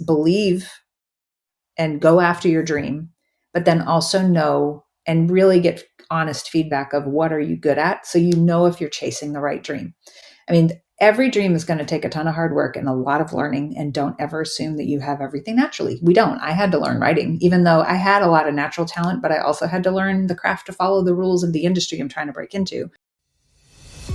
believe and go after your dream, but then also know and really get honest feedback of what are you good at, so you know if you're chasing the right dream. I mean, every dream is going to take a ton of hard work and a lot of learning, and don't ever assume that you have everything naturally. We don't. I had to learn writing, even though I had a lot of natural talent, but I also had to learn the craft to follow the rules of the industry I'm trying to break into.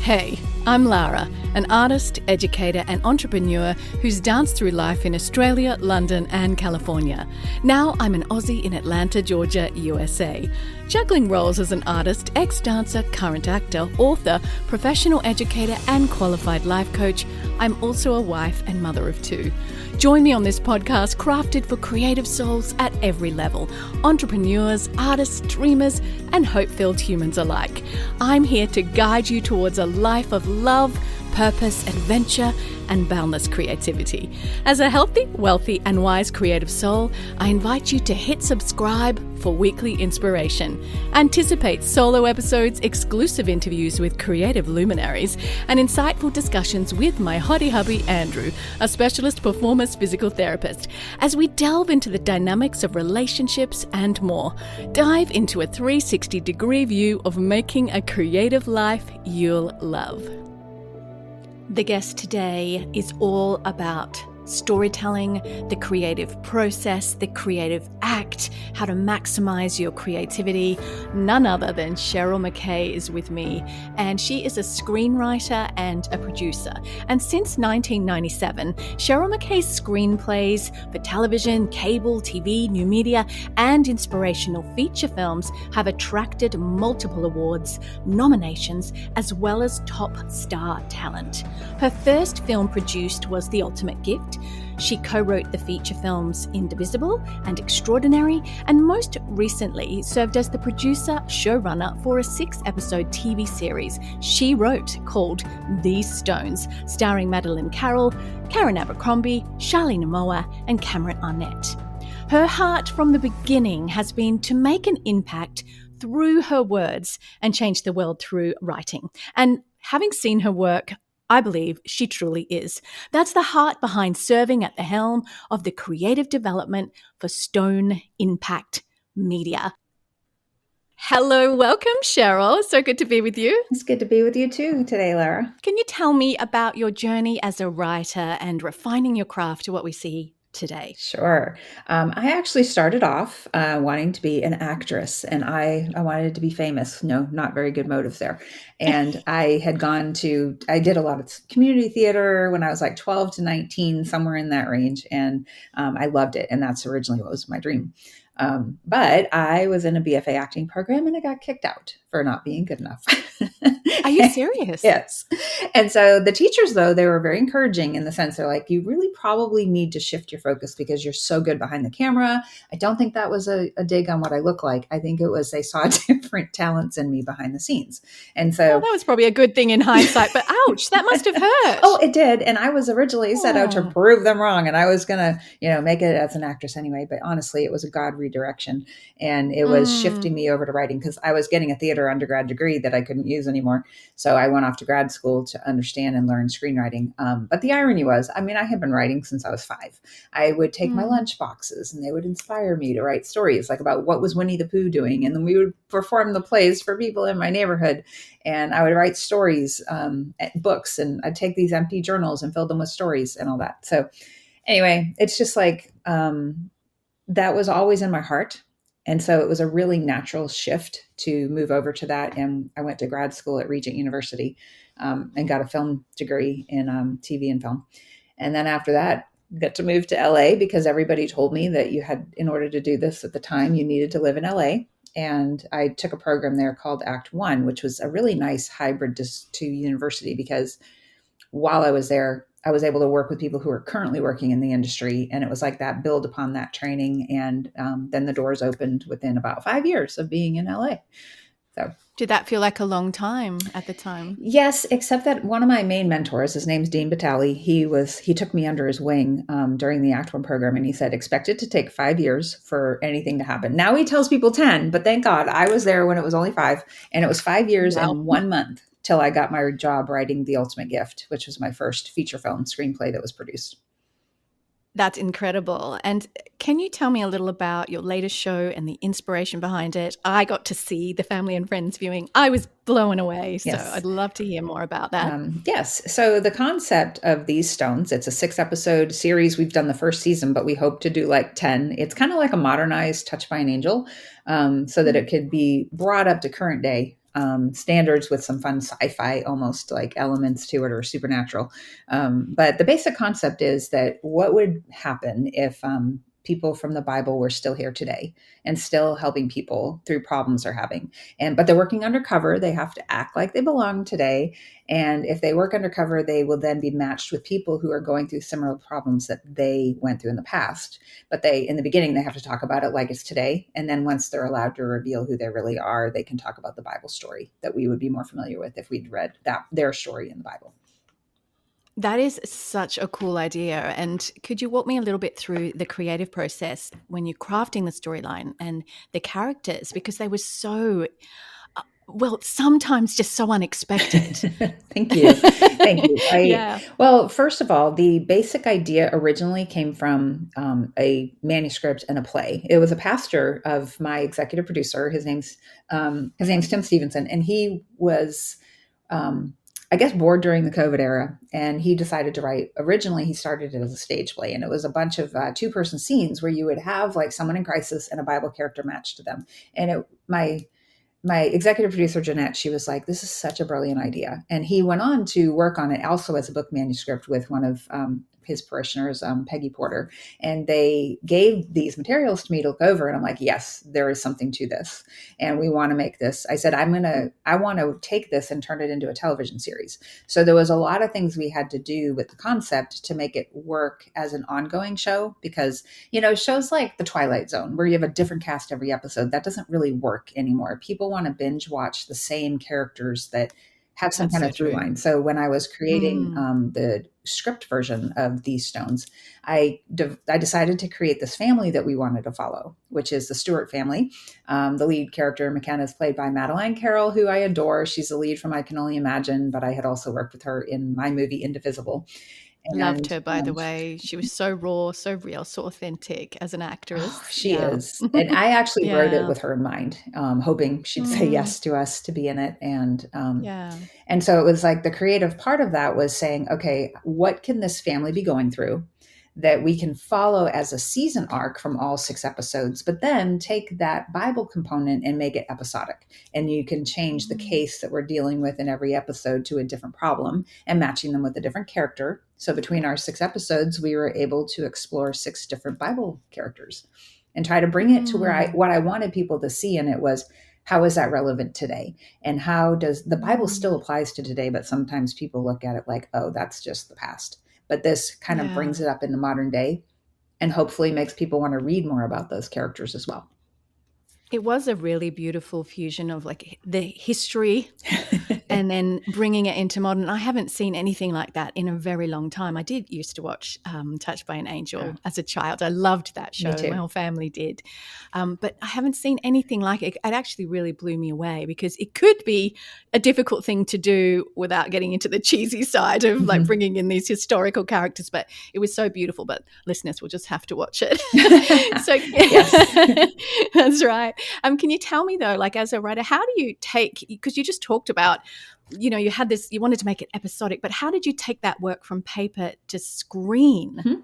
Hey, I'm Lara, an artist, educator and entrepreneur who's danced through life in Australia, London and California. Now I'm an Aussie in Atlanta, Georgia, USA. Juggling roles as an artist, ex-dancer, current actor, author, professional educator and qualified life coach, I'm also a wife and mother of two. Join me on this podcast crafted for creative souls at every level, entrepreneurs, artists, dreamers, and hope-filled humans alike. I'm here to guide you towards a life of love, purpose, adventure, and boundless creativity. As a healthy, wealthy, and wise creative soul, I invite you to hit subscribe for weekly inspiration. Anticipate solo episodes, exclusive interviews with creative luminaries, and insightful discussions with my hottie hubby, Andrew, a specialist performance physical therapist, as we delve into the dynamics of relationships and more. Dive into a 360-degree view of making a creative life you'll love. The guest today is all about storytelling, the creative process, the creative act, how to maximize your creativity. None other than Cheryl McKay is with me, and she is a screenwriter and a producer. And since 1997, Cheryl McKay's screenplays for television, cable, TV, new media, and inspirational feature films have attracted multiple awards, nominations, as well as top star talent. Her first film produced was The Ultimate Gift. She co-wrote the feature films Indivisible and Extraordinary, and most recently served as the producer showrunner for a 6-episode TV series she wrote called These Stones, starring Madeline Carroll, Karen Abercrombie, Charlene Moa, and Cameron Arnett. Her heart from the beginning has been to make an impact through her words and change the world through writing. And having seen her work, I believe she truly is. That's the heart behind serving at the helm of the creative development for Stone Impact Media. Hello, welcome, Cheryl. So good to be with you. It's good to be with you too today, Lara. Can you tell me about your journey as a writer and refining your craft to what we see today? Sure. I actually started off wanting to be an actress, and I wanted to be famous. No, not very good motives there. And I did a lot of community theater when I was like 12 to 19, somewhere in that range. And I loved it. And that's originally what was my dream. But I was in a BFA acting program and I got kicked out for not being good enough. Are you serious? Yes. And so the teachers, though, they were very encouraging in the sense they're like, you really probably need to shift your focus because you're so good behind the camera. I don't think that was a dig on what I look like. I think it was they saw different talents in me behind the scenes. And so that was probably a good thing in hindsight, but ouch, that must have hurt. Oh, it did. And I was originally set out to prove them wrong. And I was going to, make it as an actress anyway. But honestly, it was a God redirection. And it was shifting me over to writing because I was getting a theater undergrad degree that I couldn't use anymore. So I went off to grad school to understand and learn screenwriting. But the irony was, I had been writing since I was 5. I would take my lunch boxes and they would inspire me to write stories like about what was Winnie the Pooh doing. And then we would perform the plays for people in my neighborhood. And I would write stories, books, and I'd take these empty journals and fill them with stories and all that. So anyway, it's just like that was always in my heart. And so it was a really natural shift to move over to that. And I went to grad school at Regent University and got a film degree in TV and film. And then after that, got to move to LA because everybody told me that in order to do this at the time, you needed to live in LA. And I took a program there called Act One, which was a really nice hybrid to university because while I was there, I was able to work with people who are currently working in the industry. And it was like that, build upon that training. And then the doors opened within about 5 years of being in LA. So did that feel like a long time at the time? Yes, except that one of my main mentors, his name's Dean Batali, he took me under his wing during the Act One program. And he said, expect it to take 5 years for anything to happen. Now he tells people 10, but thank God I was there when it was only 5. And it was 5 years and 1 month till I got my job writing The Ultimate Gift, which was my first feature film screenplay that was produced. That's incredible. And can you tell me a little about your latest show and the inspiration behind it? I got to see the family and friends viewing. I was blown away. So Yes. I'd love to hear more about that. Yes. So the concept of these stones, it's a 6 episode series. We've done the first season, but we hope to do like 10. It's kind of like a modernized Touched by an Angel, so that it could be brought up to current day standards with some fun sci-fi almost like elements to it, or supernatural. But the basic concept is that what would happen if people from the Bible were still here today and still helping people through problems they're having. But they're working undercover. They have to act like they belong today. And if they work undercover, they will then be matched with people who are going through similar problems that they went through in the past. But in the beginning, they have to talk about it like it's today. And then once they're allowed to reveal who they really are, they can talk about the Bible story that we would be more familiar with if we'd read their story in the Bible. That is such a cool idea. And could you walk me a little bit through the creative process when you're crafting the storyline and the characters? Because they were so, well, sometimes just so unexpected. Thank you. Thank you. Yeah. Well, first of all, the basic idea originally came from a manuscript and a play. It was a pastor of my executive producer. His name's Tim Stevenson, and he was, I guess, bored during the COVID era, and he decided to write. Originally, he started it as a stage play, and it was a bunch of 2-person scenes where you would have like someone in crisis and a Bible character matched to them. And my executive producer, Jeanette, she was like, this is such a brilliant idea. And he went on to work on it also as a book manuscript with one of his parishioners, Peggy Porter. And they gave these materials to me to look over. And I'm like, yes, there is something to this. And we want to make this. I said, I want to take this and turn it into a television series. So there was a lot of things we had to do with the concept to make it work as an ongoing show, because shows like The Twilight Zone, where you have a different cast every episode, that doesn't really work anymore. People want to binge watch the same characters that have some That's kind so of through true. line. So when I was creating Mm, the script version of these stones, I decided to create this family that we wanted to follow, which is the Stewart family. The lead character, McKenna, is played by Madeline Carroll, who I adore. She's the lead from I Can Only Imagine, but I had also worked with her in my movie Indivisible. loved And her, by the way. She was so raw, so real, so authentic as an oh, actress. she Yeah. is. And I actually wrote it Yeah. with her in mind, hoping she'd say Mm, yes to us to be in it. yeah. And so it was like the creative part of that was saying, okay, what can this family be going through that we can follow as a season arc from all 6 episodes, but then take that Bible component and make it episodic. And you can change the Mm, case that we're dealing with in every episode to a different problem and matching them with a different character. So between our 6 episodes, we were able to explore 6 different Bible characters and try to bring it to mm, what I wanted people to see in it was, how is that relevant today? And how does the Bible still mm. applies to today, but sometimes people look at it like, oh, that's just the past. But this kind of Yeah. brings it up in the modern day and hopefully makes people want to read more about those characters as well. It was a really beautiful fusion of like the history and then bringing it into modern. I haven't seen anything like that in a very long time. I did used to watch Touched by an Yeah, Angel as a child. I loved that me show. My too. whole family did. But I haven't seen anything like it. It actually really blew me away because it could be a difficult thing to do without getting into the cheesy side of like Mhm. bringing in these historical characters. But it was so beautiful. But listeners will just have to watch it. So Yes. that's right. Can you tell me though, like as a writer, how do you take, because you just talked about, you had this, you wanted to make it episodic, but how did you take that work from paper to screen? Mhm.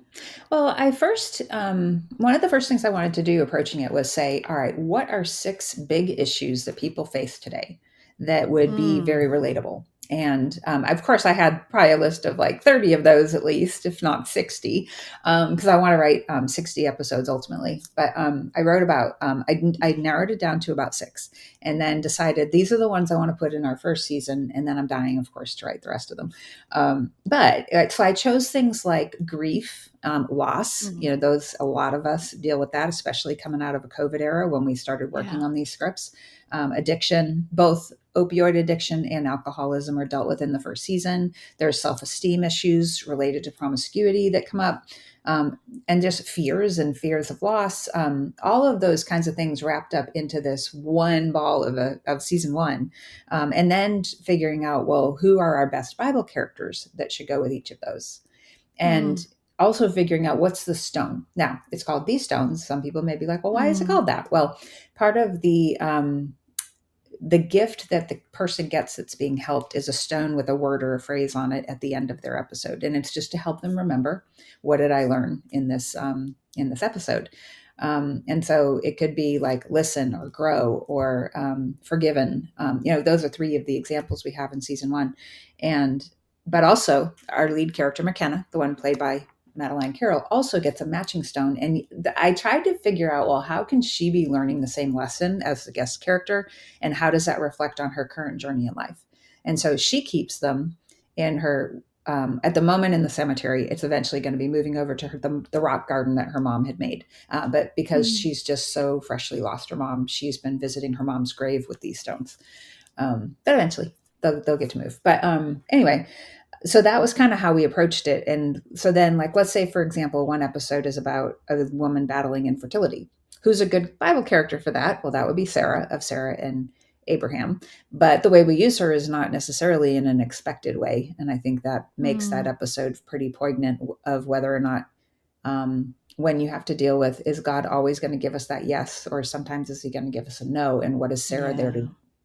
Well, one of the first things I wanted to do approaching it was say, all right, what are 6 big issues that people face today that would be Mm, very relatable? And of course, I had probably a list of like 30 of those at least, if not 60, because I want to write 60 episodes ultimately. But I wrote I narrowed it down to about 6 and then decided these are the ones I want to put in our first season. And then I'm dying, of course, to write the rest of them. So I chose things like grief, loss. mm, Those a lot of us deal with that, especially coming out of a COVID era when we started working yeah. on these scripts. Addiction, both opioid addiction and alcoholism are dealt with in the first season. There's self-esteem issues related to promiscuity that come up. And just fears of loss, all of those kinds of things wrapped up into this one ball of season 1. And then figuring out, well, who are our best Bible characters that should go with each of those? And Mm, also figuring out what's the stone. Now, it's called These Stones. Some people may be like, well, why is it called that? Well, part of the gift that the person gets that's being helped is a stone with a word or a phrase on it at the end of their episode, and it's just to help them remember, what did I learn in this episode. And so it could be like listen or grow or forgiven. Those are three of the examples we have in season one. But also our lead character, McKenna, the one played by Madeline Carroll, also gets a matching stone. And I tried to figure out, well, how can she be learning the same lesson as the guest character? And how does that reflect on her current journey in life? And so she keeps them in her, at the moment in the cemetery. It's eventually going to be moving over to the rock garden that her mom had made. But because she's just so freshly lost her mom, she's been visiting her mom's grave with these stones. But eventually they'll get to move. But anyway, so that was kind of how we approached it. And so then, like, let's say, for example, one episode is about a woman battling infertility. Who's a good Bible character for that? Well, that would be Sarah, of Sarah and Abraham. But the way we use her is not necessarily in an expected way. And I think that makes that episode pretty poignant of whether or not, when you have to deal with, is God always going to give us that yes? Or sometimes is he going to give us a no? And what is Sarah there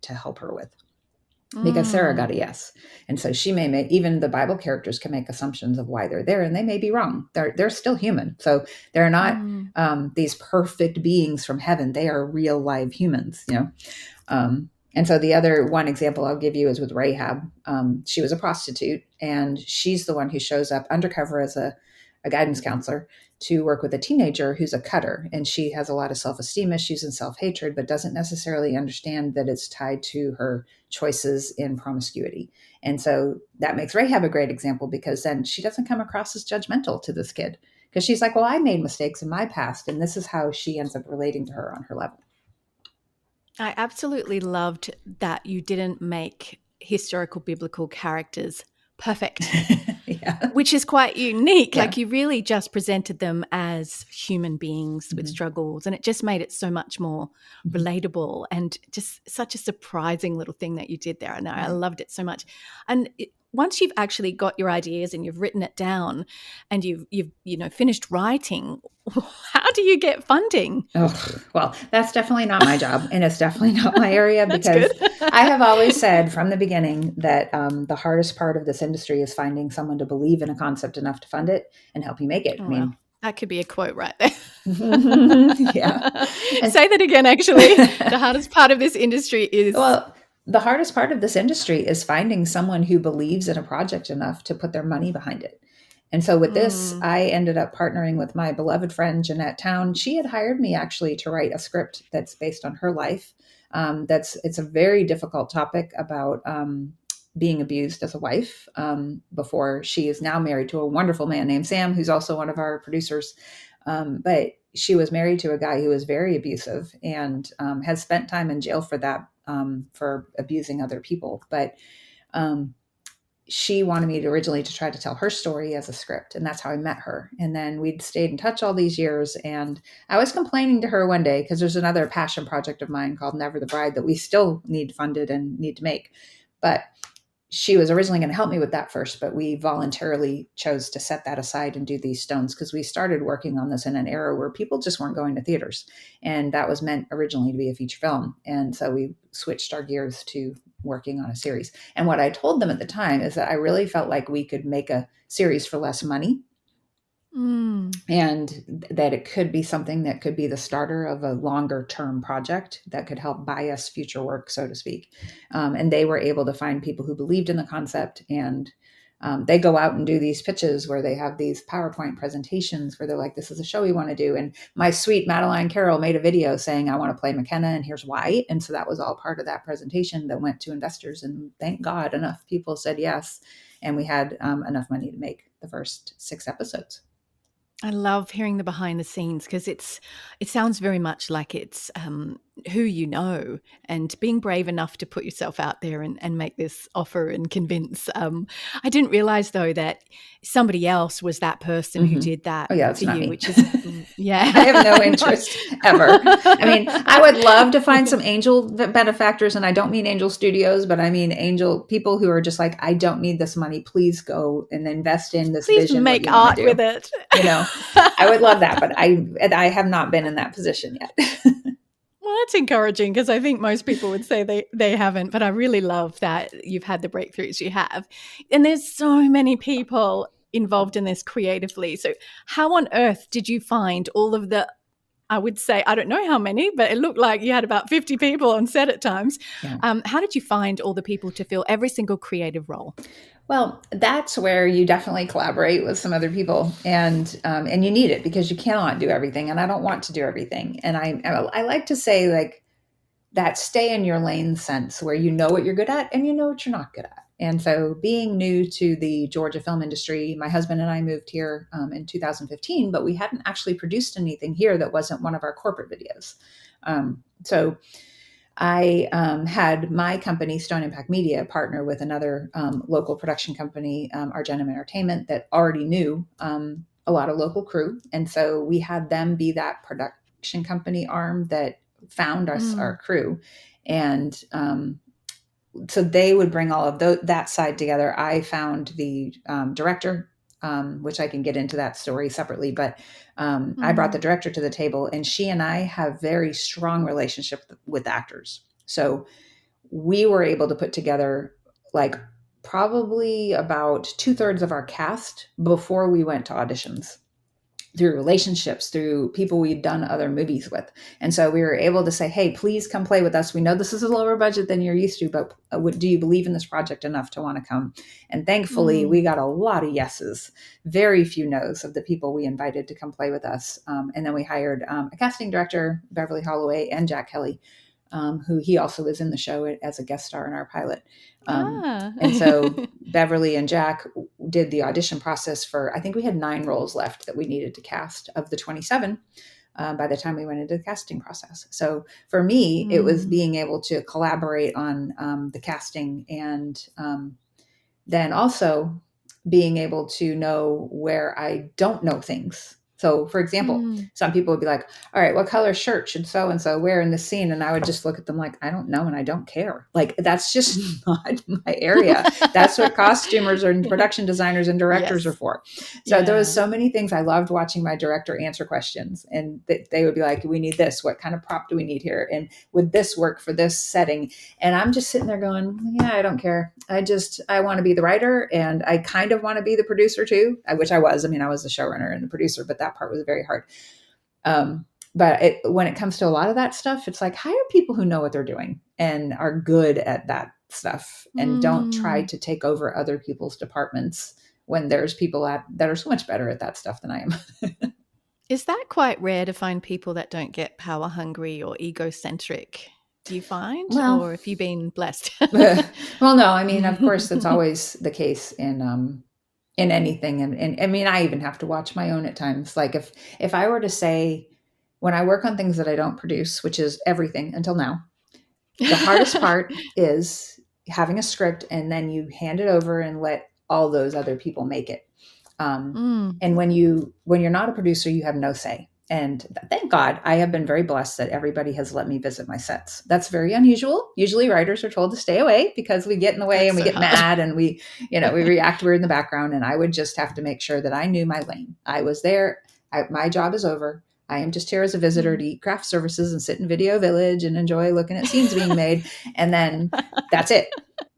to help her with? Because Sarah got a yes. And so she may make, even the Bible characters can make assumptions of why they're there, and they may be wrong. They're still human. So they're not these perfect beings from heaven. They are real live humans, and so the other one example I'll give you is with Rahab. She was a prostitute, and she's the one who shows up undercover as a guidance counselor to work with a teenager who's a cutter. And she has a lot of self-esteem issues and self-hatred, but doesn't necessarily understand that it's tied to her choices in promiscuity. And so that makes Rahab a great example, because then she doesn't come across as judgmental to this kid, because she's like, well, I made mistakes in my past, and this is how she ends up relating to her on her level. I absolutely loved that you didn't make historical biblical characters perfect, which is quite unique. Like, you really just presented them as human beings with struggles, and it just made it so much more relatable, and just such a surprising little thing that you did there. And I loved it so much. And once you've actually got your ideas and you've written it down and you've finished writing, how do you get funding? Oh, well, that's definitely not my job, and it's definitely not my area, because I have always said from the beginning that the hardest part of this industry is finding someone to believe in a concept enough to fund it and help you make it. Well, that could be a quote right there. Yeah. And say that again, actually. The hardest part of this industry is... Well, the hardest part of this industry is finding someone who believes in a project enough to put their money behind it. And so with this, I ended up partnering with my beloved friend, Jeanette Town. She had hired me actually to write a script that's based on her life. It's a very difficult topic about being abused as a wife, before she is now married to a wonderful man named Sam, who's also one of our producers. But she was married to a guy who was very abusive, and has spent time in jail for that, for abusing other people. But she wanted me to originally to try to tell her story as a script. And that's how I met her. And then we'd stayed in touch all these years. And I was complaining to her one day, because there's another passion project of mine called Never the Bride that we still need funded and need to make. But she was originally going to help me with that first, but we voluntarily chose to set that aside and do these stones, because we started working on this in an era where people just weren't going to theaters. And that was meant originally to be a feature film. And so we switched our gears to working on a series. And what I told them at the time is that I really felt like we could make a series for less money. And that it could be something that could be the starter of a longer term project that could help buy us future work, so to speak. And they were able to find people who believed in the concept, and they go out and do these pitches where they have these PowerPoint presentations where they're like, this is a show we want to do. And my sweet Madeline Carroll made a video saying, I want to play McKenna, and here's why. And so that was all part of that presentation that went to investors. And thank God enough people said yes. And we had enough money to make the first 6 episodes. I love hearing the behind the scenes, because it sounds very much like it's who you know, and being brave enough to put yourself out there and make this offer and convince. I didn't realize, though, that somebody else was that person who did that Oh, yeah, that's for not you, me. which is, yeah. I have no interest ever. I mean, I would love to find some angel benefactors, and I don't mean angel studios, but I mean angel people who are just like, I don't need this money. Please go and invest in this Please vision, what make you want to art do. with it. You know, I would love that, but I have not been in that position yet. Well, that's encouraging, because I think most people would say they haven't, but I really love that you've had the breakthroughs you have. And there's so many people involved in this creatively. So how on earth did you find all of the, I would say, I don't know how many, but it looked like you had about 50 people on set at times. Yeah. How did you find all the people to fill every single creative role? Well, that's where you definitely collaborate with some other people, and you need it because you cannot do everything, and I don't want to do everything. And I like to say, like, that stay in your lane sense, where you know what you're good at and you know what you're not good at. And so, being new to the Georgia film industry, my husband and I moved here in 2015, but we hadn't actually produced anything here that wasn't one of our corporate videos. So I had my company, Stone Impact Media, partner with another local production company, Argenum Entertainment, that already knew a lot of local crew. And so we had them be that production company arm that found us our crew. And so they would bring all of that side together. I found the director, which I can get into that story separately, but I brought the director to the table, and she and I have very strong relationship with actors. So we were able to put together like probably about 2/3 of our cast before we went to auditions, through relationships, through people we'd done other movies with. And so we were able to say, hey, please come play with us. We know this is a lower budget than you're used to, but do you believe in this project enough to want to come? And thankfully, we got a lot of yeses, very few no's of the people we invited to come play with us. And then we hired a casting director, Beverly Holloway, and Jack Kelly, who he also was in the show as a guest star in our pilot. And so Beverly and Jack did the audition process for, I think we had 9 roles left that we needed to cast of the 27 by the time we went into the casting process. So for me, it was being able to collaborate on the casting, and then also being able to know where I don't know things. So, for example, some people would be like, all right, what color shirt should so-and-so wear in this scene? And I would just look at them like, I don't know. And I don't care. Like, that's just not my area. That's what costumers and production designers and directors are for. So there was so many things. I loved watching my director answer questions, and they would be like, we need this. What kind of prop do we need here? And would this work for this setting? And I'm just sitting there going, yeah, I don't care. I want to be the writer, and I kind of want to be the producer too, which I was. I mean, I was the showrunner and the producer, but that part was very hard. But when it comes to a lot of that stuff, it's like, hire people who know what they're doing and are good at that stuff, and don't try to take over other people's departments when there's people that are so much better at that stuff than I am. Is that quite rare, to find people that don't get power hungry or egocentric? Do you find, or have you been blessed? Well, no, I mean, of course, that's always the case in anything. And I mean, I even have to watch my own at times. Like if I were to say, when I work on things that I don't produce, which is everything until now, the hardest part is having a script, and then you hand it over and let all those other people make it. And when you're not a producer, you have no say. And thank God, I have been very blessed that everybody has let me visit my sets. That's very unusual. Usually writers are told to stay away because we get in the way, and we get mad, and we react weird in the background. And I would just have to make sure that I knew my lane. I was there. My job is over. I am just here as a visitor to eat craft services and sit in Video Village and enjoy looking at scenes being made. And then that's it.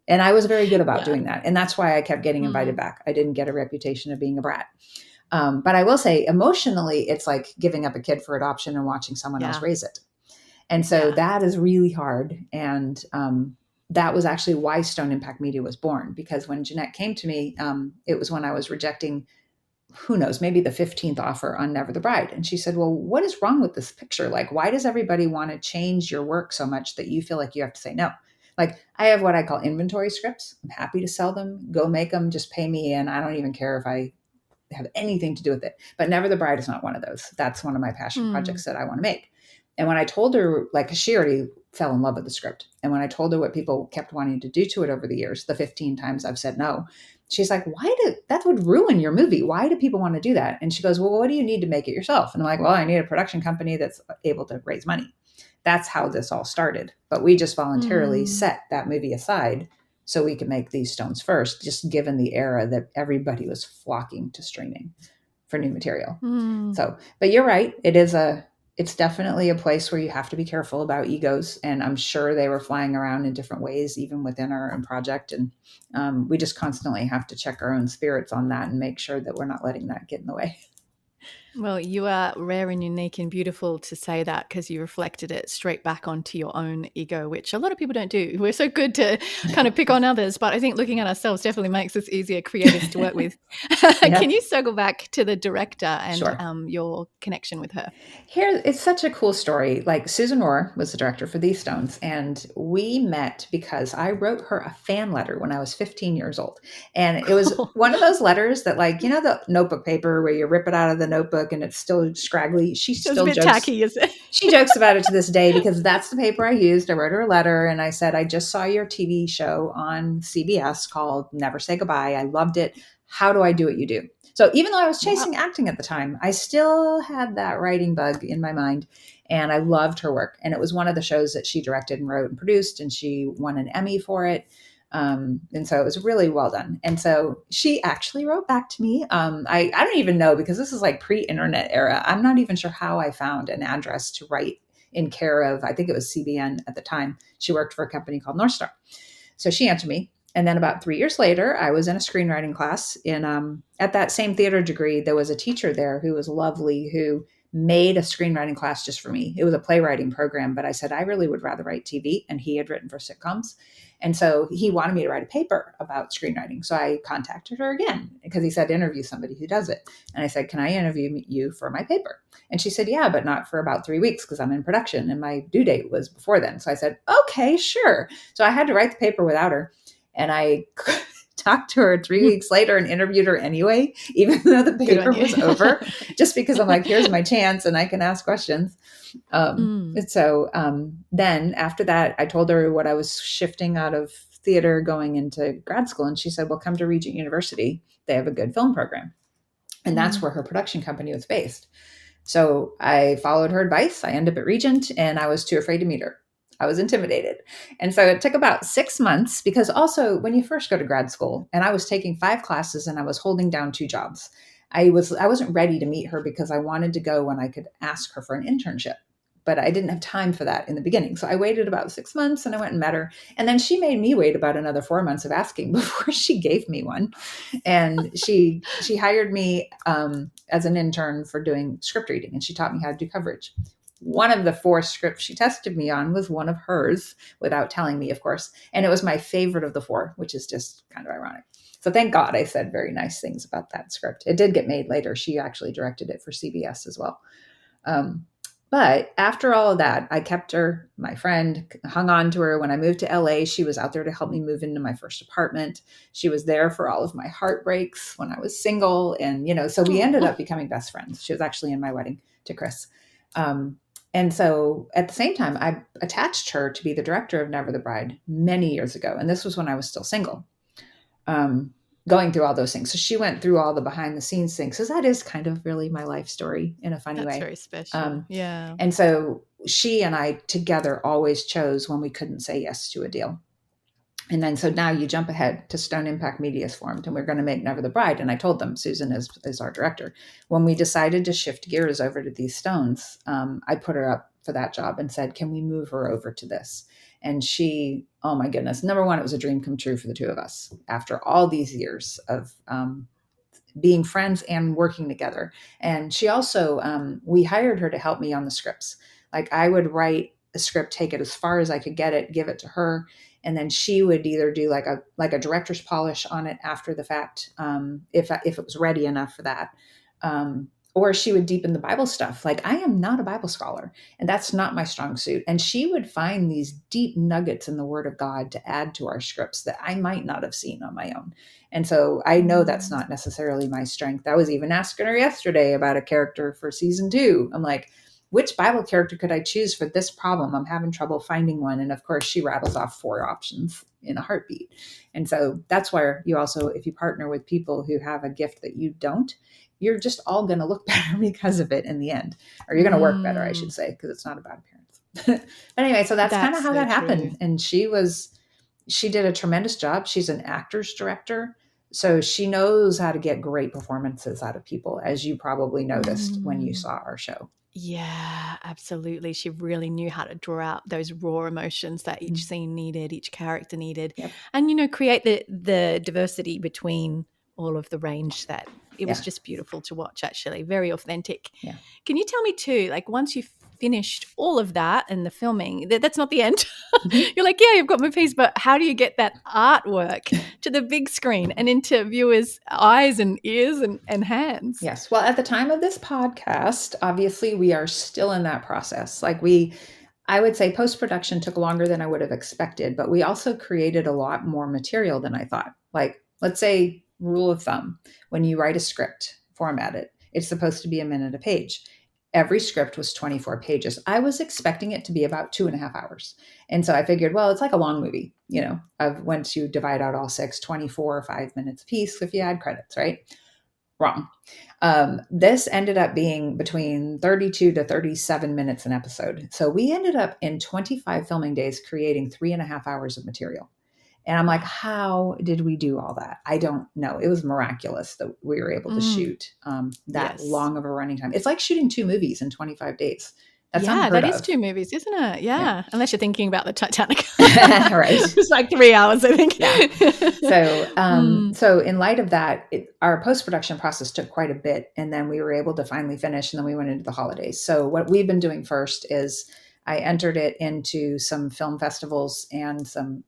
And I was very good about doing that. And that's why I kept getting invited back. I didn't get a reputation of being a brat. But I will say, emotionally, it's like giving up a kid for adoption and watching someone else raise it. And so that is really hard. And that was actually why Stone Impact Media was born. Because when Jeanette came to me, it was when I was rejecting, who knows, maybe the 15th offer on Never the Bride. And she said, well, what is wrong with this picture? Like, why does everybody want to change your work so much that you feel like you have to say no? Like, I have what I call inventory scripts. I'm happy to sell them. Go make them. Just pay me. And I don't even care if I have anything to do with it. But Never the Bride is not one of those. That's one of my passion projects that I want to make. And when I told her, like, she already fell in love with the script. And when I told her what people kept wanting to do to it over the years, the 15 times I've said no, she's like, that would ruin your movie. Why do people want to do that? And she goes, well, what do you need to make it yourself? And I'm like, well, I need a production company that's able to raise money. That's how this all started. But we just voluntarily set that movie aside so we could make These Stones first, just given the era that everybody was flocking to streaming for new material. So, but you're right. It's definitely a place where you have to be careful about egos. And I'm sure they were flying around in different ways, even within our own project. And we just constantly have to check our own spirits on that and make sure that we're not letting that get in the way. Well, you are rare and unique and beautiful to say that, because you reflected it straight back onto your own ego, which a lot of people don't do. We're so good to kind of pick on others, but I think looking at ourselves definitely makes us easier creators to work with. Yeah. Can you circle back to the director and Sure. your connection with her? Here, it's such a cool story. Like, Susan Rohr was the director for These Stones, and we met because I wrote her a fan letter when I was 15 years old. And it was one of those letters that, like, you know, the notebook paper where you rip it out of the notebook and it's still scraggly. She still a bit jokes. Tacky, is it? She jokes about it to this day because that's the paper I used. I wrote her a letter and I said, I just saw your TV show on CBS called Never Say Goodbye. I loved it. How do I do what you do? So even though I was chasing acting at the time, I still had that writing bug in my mind, and I loved her work. And it was one of the shows that she directed and wrote and produced, and she won an Emmy for it. And so it was really well done. And so she actually wrote back to me. I don't even know, because this is like pre-internet era. I'm not even sure how I found an address to write in care of, I think it was CBN at the time. She worked for a company called North Star. So she answered me. And then about 3 years later, I was in a screenwriting class at that same theater degree. There was a teacher there who was lovely, who made a screenwriting class just for me. It was a playwriting program, but I said, I really would rather write TV. And he had written for sitcoms. And so he wanted me to write a paper about screenwriting. So I contacted her again because he said, interview somebody who does it. And I said, can I interview you for my paper? And she said, yeah, but not for about 3 weeks because I'm in production and my due date was before then. So I said, okay, sure. So I had to write the paper without her. And I talked to her 3 weeks later and interviewed her anyway, even though the paper was over, just because I'm like, here's my chance and I can ask questions. And so then after that, I told her what I was shifting out of theater going into grad school. And she said, well, come to Regent University. They have a good film program. And that's where her production company was based. So I followed her advice. I ended up at Regent and I was too afraid to meet her. I was intimidated. And so it took about 6 months, because also when you first go to grad school, and I was taking 5 classes and I was holding down 2 jobs, I wasn't ready to meet her because I wanted to go when I could ask her for an internship. But I didn't have time for that in the beginning. So I waited about 6 months and I went and met her. And then she made me wait about another 4 months of asking before she gave me one. And she hired me as an intern for doing script reading. And she taught me how to do coverage. One of the 4 scripts she tested me on was one of hers, without telling me, of course. And it was my favorite of the 4, which is just kind of ironic. So thank God I said very nice things about that script. It did get made later. She actually directed it for CBS as well. But after all of that, I kept her, my friend, hung on to her. When I moved to LA, she was out there to help me move into my first apartment. She was there for all of my heartbreaks when I was single. And, so we ended up becoming best friends. She was actually in my wedding to Chris. And so at the same time, I attached her to be the director of Never the Bride many years ago. And this was when I was still single, going through all those things. So she went through all the behind the scenes things. So that is kind of really my life story in a funny way. That's very special. Yeah. And so she and I together always chose when we couldn't say yes to a deal. And then, so now you jump ahead to Stone Impact Media's formed, and we're going to make Never the Bride. And I told them, Susan is our director. When we decided to shift gears over to These Stones, I put her up for that job and said, can we move her over to this? And she, oh my goodness, number one, it was a dream come true for the 2 of us after all these years of being friends and working together. And she also, we hired her to help me on the scripts. Like, I would write a script, take it as far as I could get it, give it to her. And then she would either do like a director's polish on it after the fact, if it was ready enough for that. Or she would deepen the Bible stuff. Like, I am not a Bible scholar, and that's not my strong suit. And she would find these deep nuggets in the Word of God to add to our scripts that I might not have seen on my own. And so I know that's not necessarily my strength. I was even asking her yesterday about a character for season 2. I'm like, which Bible character could I choose for this problem? I'm having trouble finding one. And of course, she rattles off 4 options in a heartbeat. And so that's where you also, if you partner with people who have a gift that you don't, you're just all going to look better because of it in the end, or you're going to work better, I should say, because it's not about appearance. But anyway, so that's kind of how that happened. And she did a tremendous job. She's an actor's director. So she knows how to get great performances out of people, as you probably noticed when you saw our show. Yeah, absolutely. She really knew how to draw out those raw emotions that each scene needed, each character needed, and, create the diversity between all of the range that it was just beautiful to watch, actually. Very authentic. Yeah. Can you tell me too, like once you finished all of that and the filming, that's not the end. You're like, yeah, you've got my piece, but how do you get that artwork to the big screen and into viewers' eyes and ears and hands? Yes. Well, at the time of this podcast, obviously we are still in that process. I would say post-production took longer than I would have expected, but we also created a lot more material than I thought. Like, let's say, rule of thumb, when you write a script, format it, it's supposed to be a minute a page. Every script was 24 pages. I was expecting it to be about 2.5 hours. And so I figured, well, it's like a long movie, once you divide out all 6, 24 or 5 minutes a piece if you add credits, right? Wrong. This ended up being between 32 to 37 minutes an episode. So we ended up in 25 filming days creating 3.5 hours of material. And I'm like, how did we do all that? I don't know. It was miraculous that we were able to shoot that long of a running time. It's like shooting 2 movies in 25 days. That's unheard that of. is 2 movies, isn't it? Yeah. Unless you're thinking about the Titanic. Right. It's like 3 hours, I think. Yeah. So in light of that, our post-production process took quite a bit. And then we were able to finally finish. And then we went into the holidays. So what we've been doing first is I entered it into some film festivals and some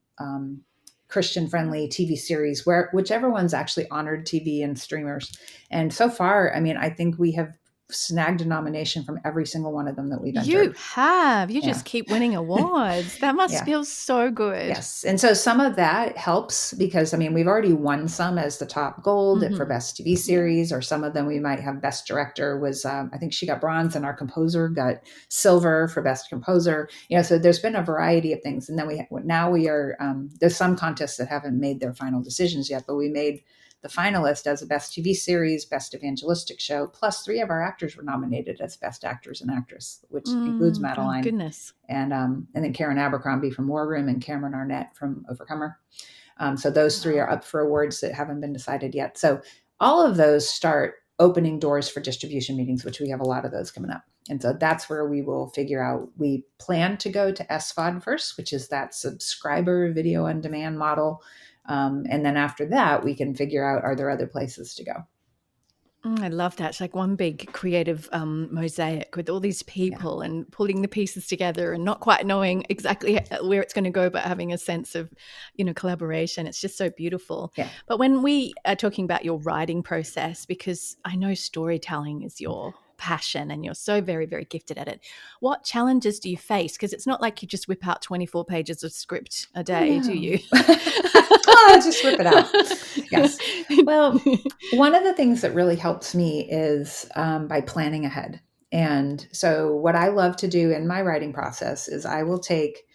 Christian-friendly TV series, whichever one's actually honored TV and streamers. And so far, I think we have snagged a nomination from every single one of them that we've entered. You have. You just keep winning awards. That must feel so good. Yes. And so some of that helps because, we've already won some as the top gold for best TV series, or some of them we might have best director was, I think she got bronze, and our composer got silver for best composer. So there's been a variety of things. And then we are, there's some contests that haven't made their final decisions yet, but we made the finalist as a best TV series, best evangelistic show, plus 3 of our actors were nominated as best actors and actress, which includes Madeline. Oh, goodness. And then Karen Abercrombie from War Room and Cameron Arnett from Overcomer. So those 3 are up for awards that haven't been decided yet. So all of those start opening doors for distribution meetings, which we have a lot of those coming up. And so that's where we will figure out, we plan to go to SVOD first, which is that subscriber video on demand model. And then after that, we can figure out, are there other places to go? I love that. It's like one big creative mosaic with all these people and pulling the pieces together and not quite knowing exactly where it's going to go, but having a sense of, collaboration. It's just so beautiful. Yeah. But when we are talking about your writing process, because I know storytelling is your passion and you're so very, very gifted at it, what challenges do you face? Because it's not like you just whip out 24 pages of script a day, do you? Just rip it out. Yes. Well, one of the things that really helps me is by planning ahead. And so what I love to do in my writing process is I will take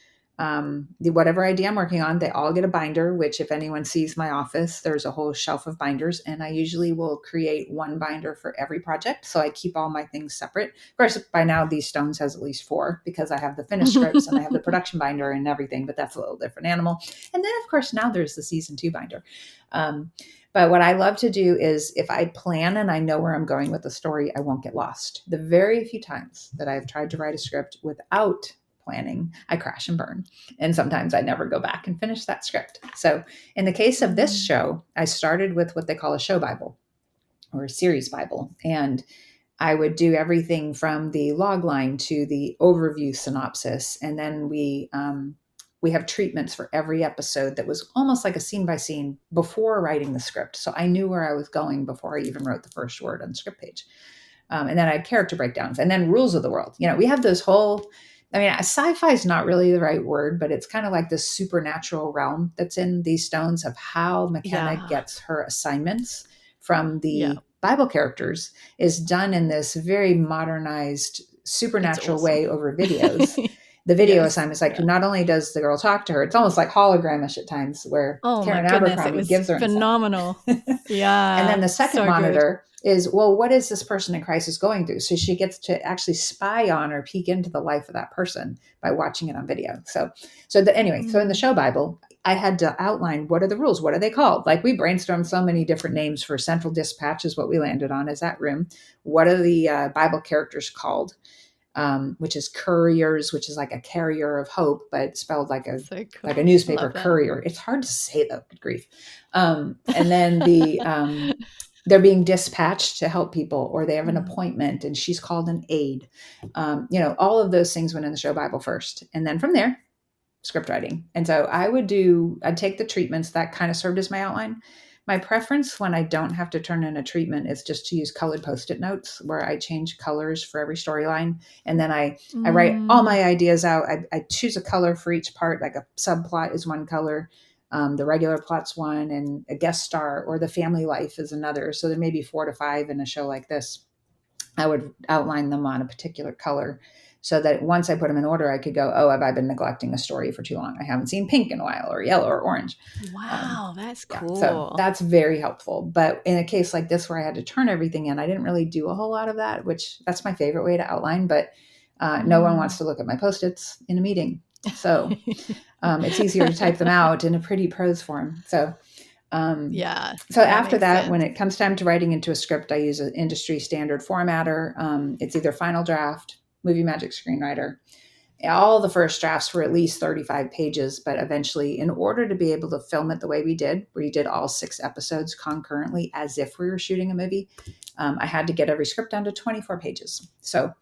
whatever idea I'm working on, they all get a binder, which if anyone sees my office, there's a whole shelf of binders. And I usually will create one binder for every project. So I keep all my things separate. Of course, by now these stones has at least 4 because I have the finished scripts and I have the production binder and everything, but that's a little different animal. And then of course, now there's the season 2 binder. But what I love to do is if I plan and I know where I'm going with the story, I won't get lost. The very few times that I've tried to write a script without planning, I crash and burn. And sometimes I never go back and finish that script. So in the case of this show, I started with what they call a show Bible or a series Bible. And I would do everything from the log line to the overview synopsis. And then we have treatments for every episode that was almost like a scene by scene before writing the script. So I knew where I was going before I even wrote the first word on the script page. And then I had character breakdowns and then rules of the world. We have this whole, sci-fi is not really the right word, but it's kind of like this supernatural realm that's in these stones of how McKenna gets her assignments from the Bible characters is done in this very modernized It's supernatural awesome. way over videos. The video Yes. assignment is like, Yeah. not only does the girl talk to her, it's almost like hologramish at times where Oh my Karen goodness, it Abercrombie was gives her an assignment. phenomenal. And then Yeah, the second so good. monitor is, well, what is this person in crisis going through? So she gets to actually spy on or peek into the life of that person by watching it on video. Anyway, so in the show Bible, I had to outline, what are the rules? What are they called? Like, we brainstormed so many different names for Central Dispatch is what we landed on, is that room. What are the Bible characters called? Which is couriers, which is like a carrier of hope, but spelled like a So cool. like a newspaper Love that. courier. It's hard to say though, good grief. And then they're being dispatched to help people, or they have an appointment and she's called an aide. All of those things went in the show Bible first. And then from there, script writing. And so I'd take the treatments that kind of served as my outline. My preference when I don't have to turn in a treatment is just to use colored Post-it notes where I change colors for every storyline. And then I write all my ideas out. I choose a color for each part, like a subplot is one color. The regular plot's one, and a guest star or the family life is another. So there may be 4 to 5 in a show like this. I would outline them on a particular color so that once I put them in order, I could go, oh, have I been neglecting a story for too long? I haven't seen pink in a while, or yellow, or orange. Wow, that's cool. So that's very helpful. But in a case like this where I had to turn everything in, I didn't really do a whole lot of that, which that's my favorite way to outline. But no one wants to look at my Post-its in a meeting. So it's easier to type them out in a pretty prose form. So after that, when it comes time to writing into a script, I use an industry standard formatter. It's either Final Draft, Movie Magic Screenwriter. All the first drafts were at least 35 pages, but eventually, in order to be able to film it the way we did, where you did all 6 episodes concurrently as if we were shooting a movie, I had to get every script down to 24 pages. So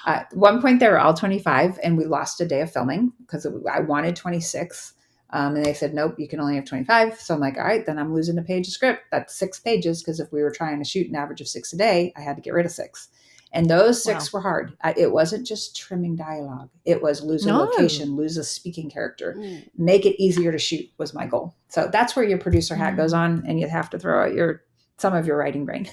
at one point, they were all 25, and we lost a day of filming because I wanted 26. And they said, nope, you can only have 25. So I'm like, all right, then I'm losing a page of script. That's 6 pages. Because if we were trying to shoot an average of 6 a day, I had to get rid of 6. And those 6 were hard. It wasn't just trimming dialogue. It was lose a location, lose a speaking character, make it easier to shoot was my goal. So that's where your producer hat goes on, and you have to throw out some of your writing brain.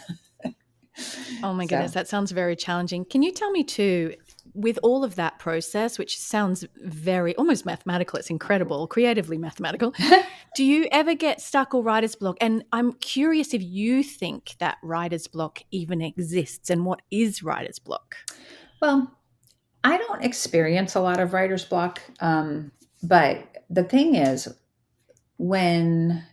Oh my goodness, that sounds very challenging. Can you tell me too, with all of that process, which sounds very almost mathematical, it's incredible, creatively mathematical, do you ever get stuck or writer's block? And I'm curious if you think that writer's block even exists, and what is writer's block? Well, I don't experience a lot of writer's block, but the thing is, when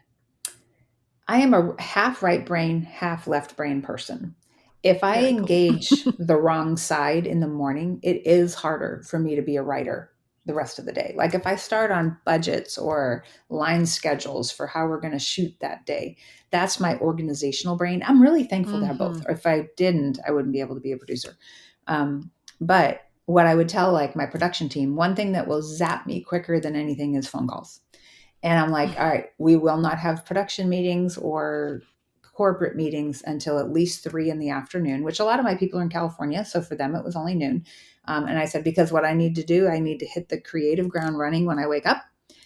I am a half right brain, half left brain person, if I engage the wrong side in the morning, it is harder for me to be a writer the rest of the day. Like if I start on budgets or line schedules for how we're going to shoot that day, that's my organizational brain. I'm really thankful to have both. Or if I didn't, I wouldn't be able to be a producer. But what I would tell like my production team, one thing that will zap me quicker than anything is phone calls. And I'm like, all right, we will not have production meetings or corporate meetings until at least 3 in the afternoon, which a lot of my people are in California. So for them, it was only noon. And I said, because what I need to do, I need to hit the creative ground running when I wake up,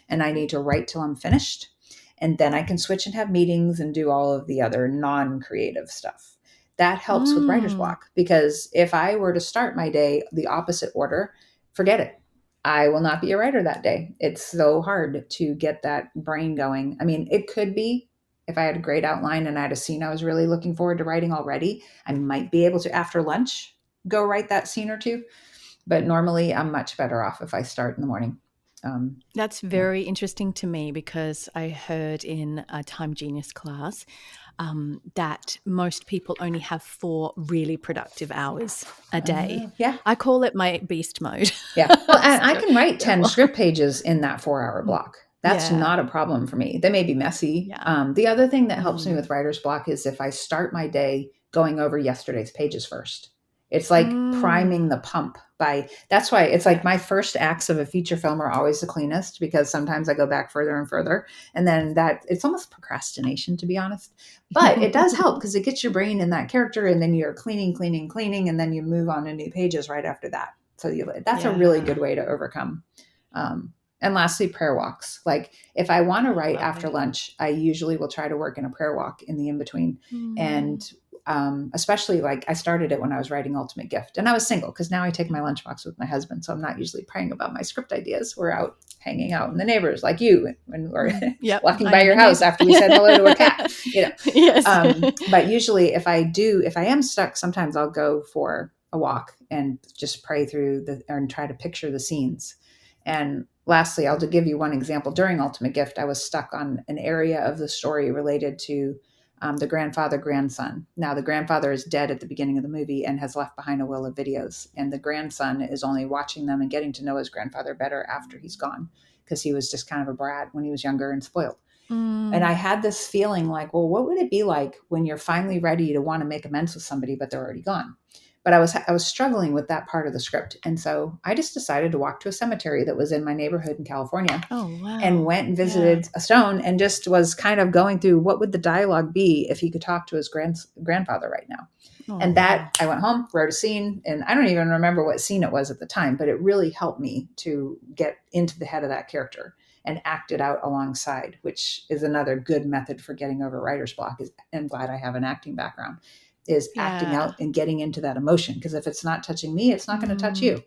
and I need to write till I'm finished. And then I can switch and have meetings and do all of the other non-creative stuff. That helps with writer's block, because if I were to start my day the opposite order, forget it. I will not be a writer that day. It's so hard to get that brain going. I mean, it could be if I had a great outline and I had a scene I was really looking forward to writing already, I might be able to, after lunch, go write that scene or two. But normally I'm much better off if I start in the morning. That's very interesting to me, because I heard in a Time Genius class that most people only have 4 really productive hours a day. Yeah. I call it my beast mode. Yeah. Well, and I can write 10 script pages in that 4-hour block. That's not a problem for me. They may be messy. Yeah. The other thing that helps me with writer's block is if I start my day going over yesterday's pages first. It's like priming the pump that's why it's like my first acts of a feature film are always the cleanest, because sometimes I go back further and further. And then it's almost procrastination, to be honest, but it does help because it gets your brain in that character, and then you're cleaning, and then you move on to new pages right after that. So that's a really good way to overcome. And lastly, prayer walks. Like if I want to write after lunch, I usually will try to work in a prayer walk in the in-between. And especially like I started it when I was writing Ultimate Gift, and I was single because now I take my lunchbox with my husband. So I'm not usually praying about my script ideas. We're out hanging out in the neighbors like you when we're Yep, walking I by am your a house neighbor. after we said hello to a cat, you know. Yes. But usually if I am stuck, sometimes I'll go for a walk and just pray through and try to picture the scenes. And lastly, I'll give you one example. During Ultimate Gift, I was stuck on an area of the story related to the grandfather grandson. Now, the grandfather is dead at the beginning of the movie and has left behind a will of videos. And the grandson is only watching them and getting to know his grandfather better after he's gone, because he was just kind of a brat when he was younger and spoiled. And I had this feeling like, well, what would it be like when you're finally ready to want to make amends with somebody, but they're already gone? But I was struggling with that part of the script. And so I just decided to walk to a cemetery that was in my neighborhood in California, Oh, wow. and went and Yeah. visited a stone and just was kind of going through what would the dialogue be if he could talk to his grandfather right now. Oh, And wow. that I went home, wrote a scene, and I don't even remember what scene it was at the time, but it really helped me to get into the head of that character and act it out alongside, which is another good method for getting over writer's block. I'm glad I have an acting background, is acting Yeah. out and getting into that emotion. Because if it's not touching me, it's not going to touch you.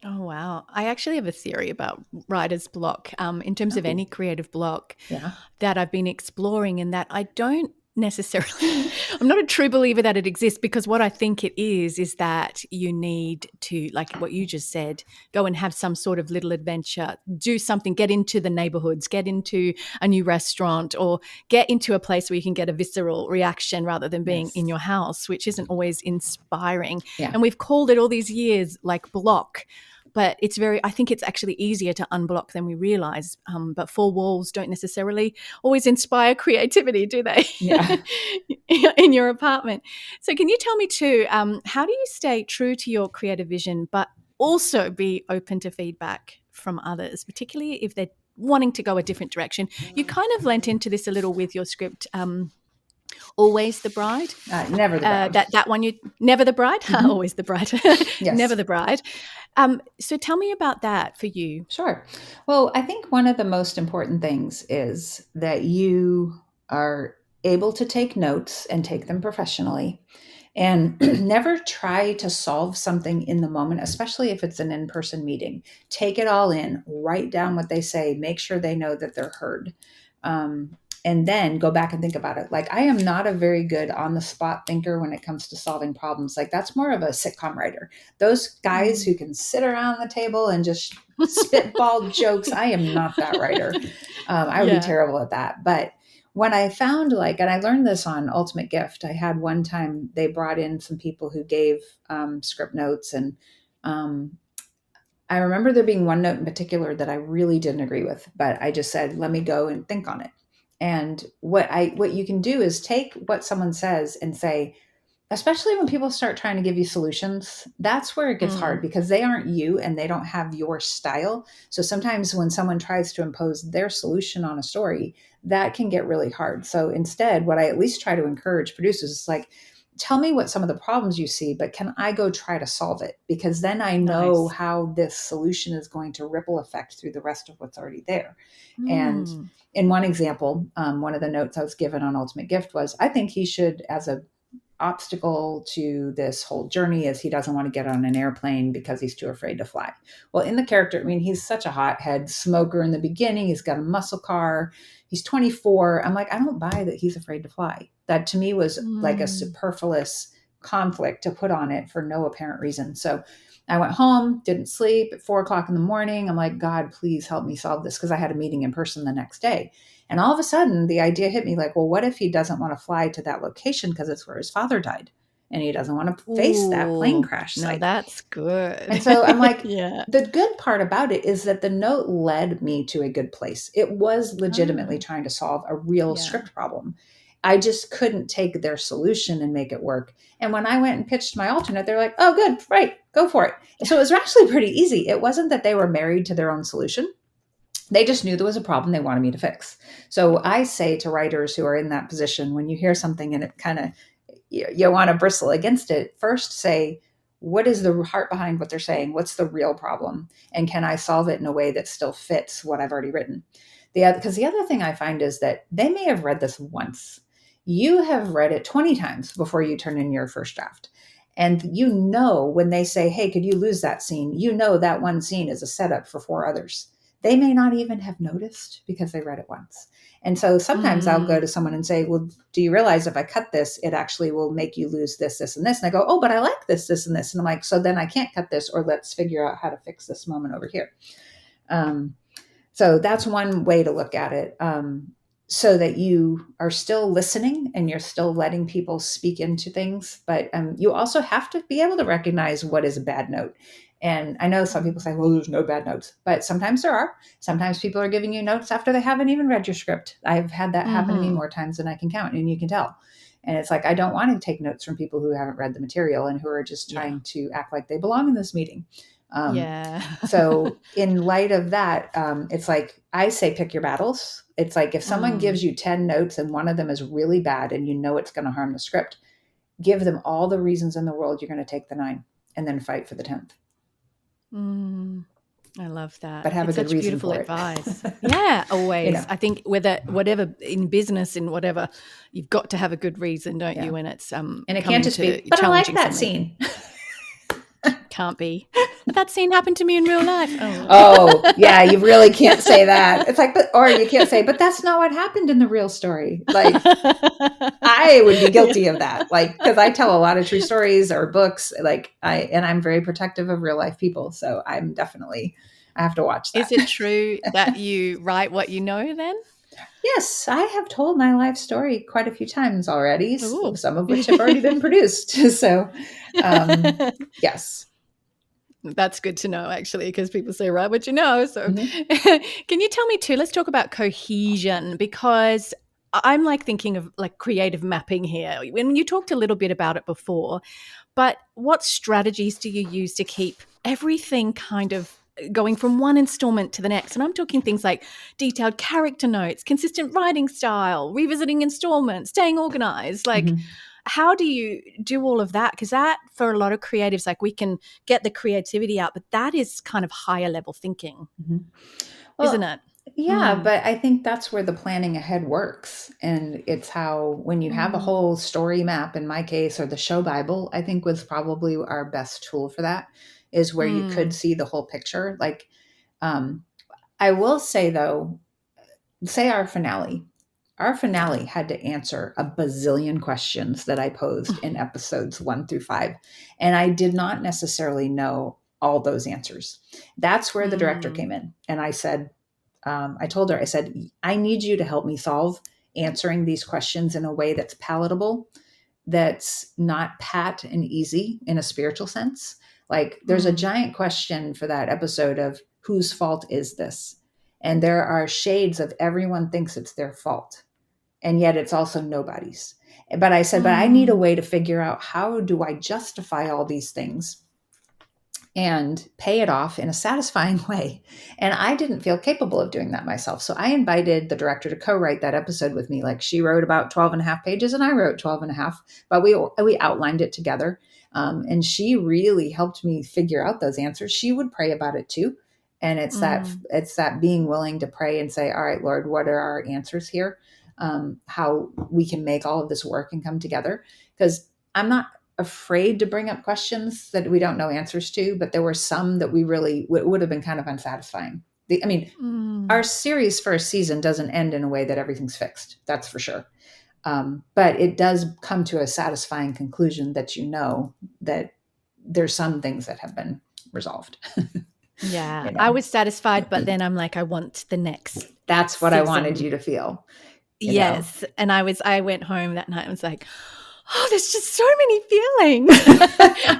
Oh, wow. I actually have a theory about writer's block in terms of any creative block that I've been exploring, in that I don't necessarily, I'm not a true believer that it exists, because what I think it is that you need to, like what you just said, go and have some sort of little adventure, do something, get into the neighborhoods, get into a new restaurant, or get into a place where you can get a visceral reaction rather than being in your house, which isn't always inspiring. Yeah. And we've called it all these years like block. But I think it's actually easier to unblock than we realize. But four walls don't necessarily always inspire creativity, do they? Yeah. In your apartment. So can you tell me too, how do you stay true to your creative vision, but also be open to feedback from others, particularly if they're wanting to go a different direction? You kind of lent into this a little with your script, Always the Bride. Never the Bride. That one, you Never the Bride. Always the Bride. Yes. Never the Bride. So tell me about that for you. Sure. Well, I think one of the most important things is that you are able to take notes and take them professionally, and never try to solve something in the moment, especially if it's an in-person meeting. Take it all in, write down what they say, make sure they know that they're heard. And then go back and think about it. Like, I am not a very good on the spot thinker when it comes to solving problems. Like, that's more of a sitcom writer. Those guys who can sit around the table and just spitball jokes. I am not that writer. I would be terrible at that. But when I found and I learned this on Ultimate Gift, I had one time they brought in some people who gave script notes. And I remember there being one note in particular that I really didn't agree with, but I just said, let me go and think on it. And what you can do is take what someone says and say, especially when people start trying to give you solutions, that's where it gets hard, because they aren't you and they don't have your style. So sometimes when someone tries to impose their solution on a story, that can get really hard. So instead, what I at least try to encourage producers is like, tell me what some of the problems you see, but can I go try to solve it? Because then I know how this solution is going to ripple effect through the rest of what's already there. And in one example, one of the notes I was given on Ultimate Gift was, I think he should, as a obstacle to this whole journey, is he doesn't want to get on an airplane because he's too afraid to fly. Well, in the character, I mean, he's such a hothead smoker in the beginning. He's got a muscle car. He's 24. I'm like, I don't buy that he's afraid to fly. That to me was like a superfluous conflict to put on it for no apparent reason. So I went home, didn't sleep. At 4:00 in the morning, I'm like, God, please help me solve this, because I had a meeting in person the next day. And all of a sudden, the idea hit me like, well, what if he doesn't want to fly to that location because it's where his father died, and he doesn't want to face that plane crash site? No, that's good. And so I'm like, the good part about it is that the note led me to a good place. It was legitimately trying to solve a real script problem. I just couldn't take their solution and make it work. And when I went and pitched my alternate, they're like, oh, good, right, go for it. So it was actually pretty easy. It wasn't that they were married to their own solution. They just knew there was a problem they wanted me to fix. So I say to writers who are in that position, when you hear something and it kind of, you want to bristle against it, first say, what is the heart behind what they're saying? What's the real problem? And can I solve it in a way that still fits what I've already written? Because the other thing I find is that they may have read this once. you have read it 20 times before you turn in your first draft. And when they say, hey, could you lose that scene? That one scene is a setup for 4 others. They may not even have noticed because they read it once. And so sometimes I'll go to someone and say, well, do you realize if I cut this, it actually will make you lose this, this, and this? And I go, oh, but I like this, this, and this. And I'm like, so then I can't cut this, or let's figure out how to fix this moment over here. So that's one way to look at it. So that you are still listening and you're still letting people speak into things. But you also have to be able to recognize what is a bad note. And I know some people say, well, there's no bad notes, but sometimes there are. Sometimes people are giving you notes after they haven't even read your script. I've had that happen to me more times than I can count, and you can tell. And it's like, I don't want to take notes from people who haven't read the material and who are just trying to act like they belong in this meeting. So in light of that, it's like, I say, pick your battles. It's like, if someone gives you 10 notes and one of them is really bad and it's going to harm the script, give them all the reasons in the world you're going to take the 9 and then fight for the 10th. I love that. But have a good reason for it. Beautiful advice. Yeah, always. I think whatever in business, in whatever, you've got to have a good reason, don't you? And it's and it can't just be, but I like that scene. Can't be. But that scene happened to me in real life. Oh, yeah, you really can't say that. It's like, or you can't say, but that's not what happened in the real story. Like, I would be guilty of that. Like, because I tell a lot of true stories or books. Like, I'm very protective of real life people. So I have to watch that. Is it true that you write what you know then? Yes, I have told my life story quite a few times already, some of which have already been produced. So, yes. That's good to know, actually, because people say, write what you know. So can you tell me too, let's talk about cohesion, because I'm like thinking of like creative mapping here. When you talked a little bit about it before, but what strategies do you use to keep everything kind of going from one installment to the next? And I'm talking things like detailed character notes, consistent writing style, revisiting installments, staying organized. Like, how do you do all of that? Because that, for a lot of creatives, like, we can get the creativity out, but that is kind of higher level thinking, isn't it? Yeah, but I think that's where the planning ahead works. And it's how, when you have a whole story map, in my case, or the show Bible, I think was probably our best tool for that, is where you could see the whole picture. Like, I will say though, say our finale had to answer a bazillion questions that I posed in episodes 1 through 5. And I did not necessarily know all those answers. That's where the director came in. And I said, I told her, I said, I need you to help me solve answering these questions in a way that's palatable, that's not pat and easy in a spiritual sense. Like, there's a giant question for that episode of whose fault is this? And there are shades of everyone thinks it's their fault. And yet it's also nobody's. But I said, but I need a way to figure out, how do I justify all these things and pay it off in a satisfying way? And I didn't feel capable of doing that myself. So I invited the director to co-write that episode with me. Like, she wrote about 12 and a half pages and I wrote 12 and a half, but we outlined it together. And she really helped me figure out those answers. She would pray about it too. And it's that being willing to pray and say, all right, Lord, what are our answers here? How we can make all of this work and come together. Because I'm not afraid to bring up questions that we don't know answers to, but there were some that we really would have been kind of unsatisfying. Our series first season doesn't end in a way that everything's fixed. That's for sure. But it does come to a satisfying conclusion that that there's some things that have been resolved. Yeah, I was satisfied, but then I'm like, I want the next. That's what season. I wanted you to feel. Yes. And I went home that night and was like, oh, there's just so many feelings.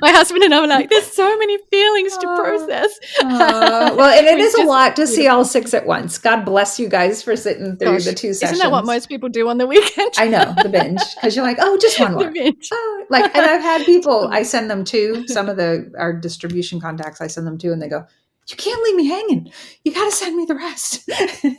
My husband and I were like, there's so many feelings to process. Well, and it is a lot to see all 6 at once. God bless you guys for sitting through the 2 sessions. Isn't that what most people do on the weekend? I know, the binge. Because you're like, oh, just one more. The binge. Oh, like, and I've had people, I send them to some of our distribution contacts, I send them to, and they go, you can't leave me hanging. You got to send me the rest.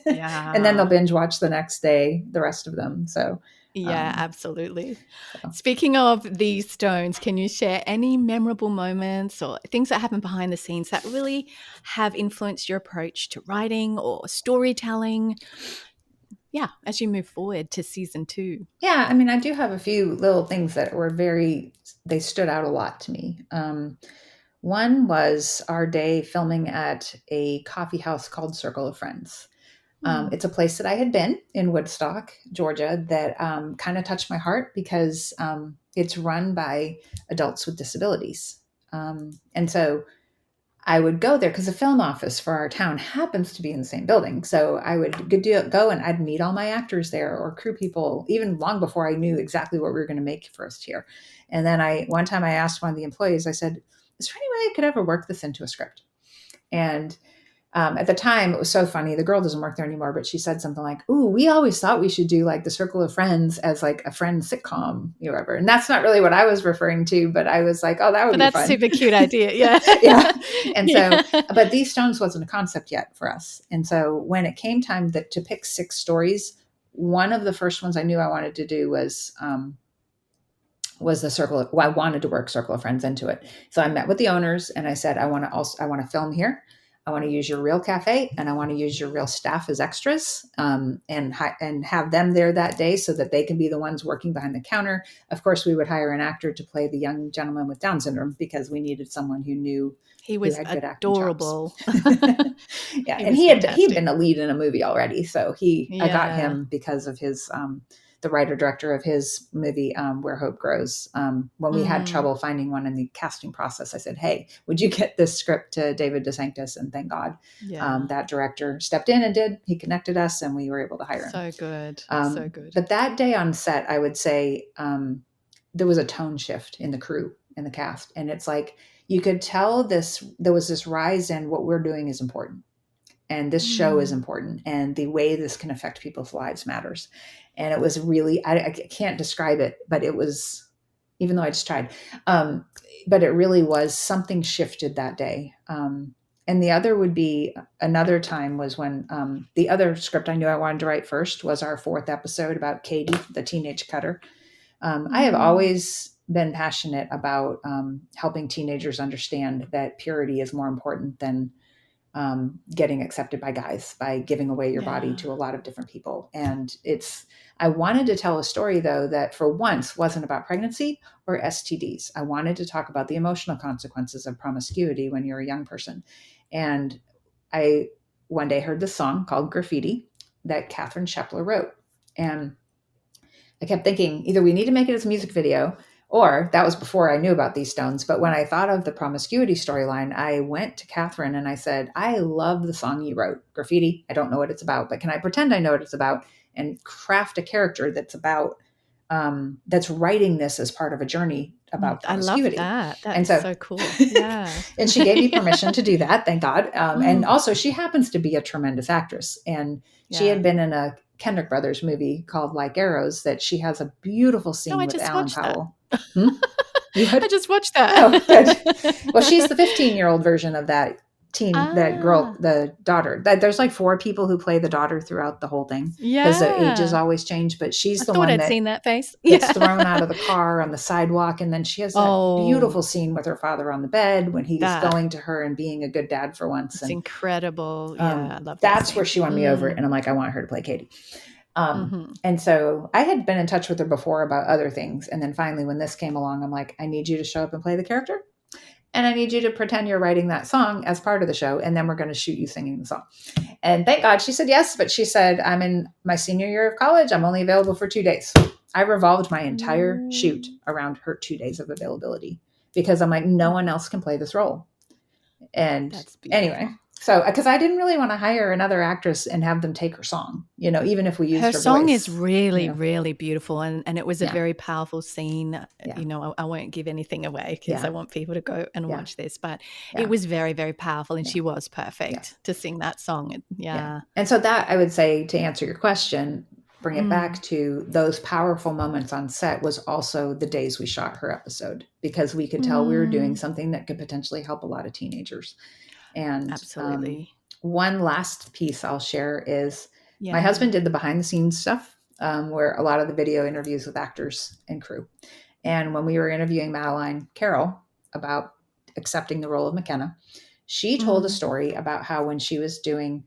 Yeah. And then they'll binge watch the next day, the rest of them. So yeah, absolutely. So. Speaking of these stones, can you share any memorable moments or things that happen behind the scenes that really have influenced your approach to writing or storytelling? as you move forward to season 2? Yeah, I mean, I do have a few little things that were they stood out a lot to me. One was our day filming at a coffee house called Circle of Friends. It's a place that I had been in Woodstock, Georgia, that kind of touched my heart because it's run by adults with disabilities. And so I would go there because the film office for our town happens to be in the same building. So I would go and I'd meet all my actors there or crew people, even long before I knew exactly what we were going to make first here. And then one time I asked one of the employees, I said, is there any way I could ever work this into a script? And at the time, it was so funny. The girl doesn't work there anymore, but she said something like, "Ooh, we always thought we should do like the Circle of Friends as like a friend sitcom, whatever." And that's not really what I was referring to, but I was like, "Oh, that would be that's fun." A super cute idea. Yeah. Yeah. And so, but These Stones wasn't a concept yet for us. And so when it came time to pick 6 stories, one of the first ones I knew I wanted to do was the I wanted to work Circle of Friends into it. So I met with the owners and I said, I want to film here. I want to use your real cafe and I want to use your real staff as extras and have them there that day so that they can be the ones working behind the counter. Of course, we would hire an actor to play the young gentleman with Down syndrome because we needed someone who had good adorable. acting chops. Yeah, and he'd been a lead in a movie already, so I got him because of his the writer director of his movie Where Hope Grows. When we had trouble finding one in the casting process, I said, "Hey, would you get this script to David DeSanctis?" And thank God that director stepped in and did. He connected us, and we were able to hire him. So good, so good. But that day on set, I would say there was a tone shift in the crew and the cast, and it's like you could tell there was this rise in what we're doing is important. And this show is important, and the way this can affect people's lives matters. And it was really, I can't describe it, but it was, even though I just tried, but it really was something shifted that day. And the other would be another time was when the other script I knew I wanted to write first was our 4th episode about Katie, the teenage cutter. I have always been passionate about helping teenagers understand that purity is more important than getting accepted by guys, by giving away your body to a lot of different people. And I wanted to tell a story though, that for once wasn't about pregnancy or STDs. I wanted to talk about the emotional consequences of promiscuity when you're a young person. And I one day heard this song called Graffiti that Catherine Shepler wrote. And I kept thinking either we need to make it as a music video, or that was before I knew about these stones. But when I thought of the promiscuity storyline, I went to Catherine and I said, I love the song you wrote, Graffiti. I don't know what it's about, but can I pretend I know what it's about and craft a character that's writing this as part of a journey about promiscuity? I love that. That's so cool. Yeah. And she gave me permission to do that, thank God. And also she happens to be a tremendous actress. And she had been in a Kendrick Brothers movie called Like Arrows that she has a beautiful scene with Alan Powell. I just watched that. Oh, good. Well, she's the 15-year-old version of that that girl, the daughter. There's like 4 people who play the daughter throughout the whole thing. Yeah. Because the ages always change, but she's the one I'd seen that face. Gets thrown out of the car on the sidewalk. And then she has that beautiful scene with her father on the bed when he's going to her and being a good dad for once. It's incredible. Yeah, I love that. That's where she won me over. And I'm like, I want her to play Katie. And so I had been in touch with her before about other things. And then finally, when this came along, I'm like, I need you to show up and play the character. And I need you to pretend you're writing that song as part of the show. And then we're going to shoot you singing the song. And thank God she said yes. But she said, I'm in my senior year of college. I'm only available for 2 days. I revolved my entire shoot around her 2 days of availability because I'm like, no one else can play this role. And anyway, so because I didn't really want to hire another actress and have them take her song, even if we used her song voice. Is really, really beautiful. And it was a very powerful scene. Yeah. I won't give anything away because I want people to go and watch this. But it was very, very powerful. And she was perfect to sing that song. Yeah. And so that, I would say, to answer your question, bring it back to those powerful moments on set was also the days we shot her episode because we could tell we were doing something that could potentially help a lot of teenagers. And absolutely. One last piece I'll share is my husband did the behind the scenes stuff where a lot of the video interviews with actors and crew. And when we were interviewing Madeline Carroll about accepting the role of McKenna, she told a story about how when she was doing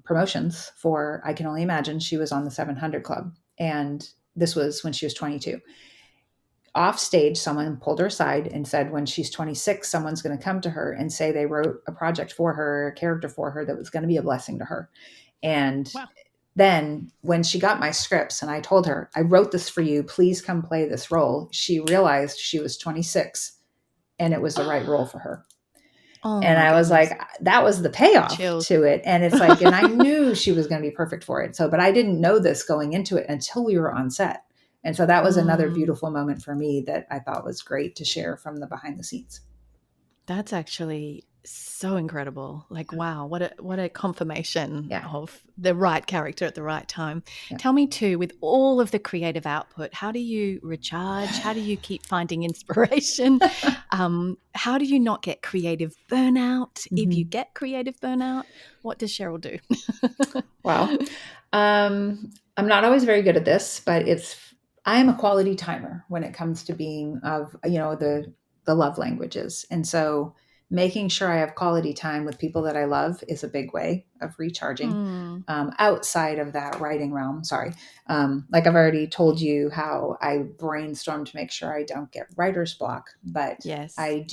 promotions for I Can Only Imagine. She was on the 700 Club. And this was when she was 22. Off stage, someone pulled her aside and said, when she's 26, someone's going to come to her and say they wrote a project for her, a character for her that was going to be a blessing to her. And Wow. then when she got my scripts and I told her, I wrote this for you, please come play this role, she realized she was 26 and it was the right role for her. Oh, and I was like, that was the payoff Chills. to it. And it's like, and I knew she was going to be perfect for it. So, but I didn't know this going into it until we were on set. And so that was another beautiful moment for me that I thought was great to share from the behind the scenes. That's actually so incredible. Like, wow, what a confirmation of the right character at the right time. Yeah. Tell me too, with all of the creative output, how do you recharge? How do you keep finding inspiration? How do you not get creative burnout? Mm-hmm. If you get creative burnout, what does Cheryl do? Wow. I'm not always very good at this, but I am a quality timer when it comes to being of, the love languages. And so making sure I have quality time with people that I love is a big way of recharging. Outside of that writing realm. Sorry. Like I've already told you how I brainstorm to make sure I don't get writer's block, but yes, I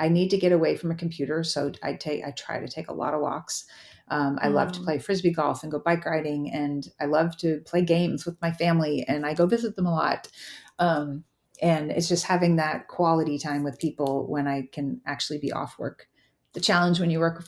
need to get away from a computer. So I try to take a lot of walks. I love to play Frisbee golf and go bike riding, and I love to play games with my family, and I go visit them a lot. And it's just having that quality time with people when I can actually be off work. The challenge when you work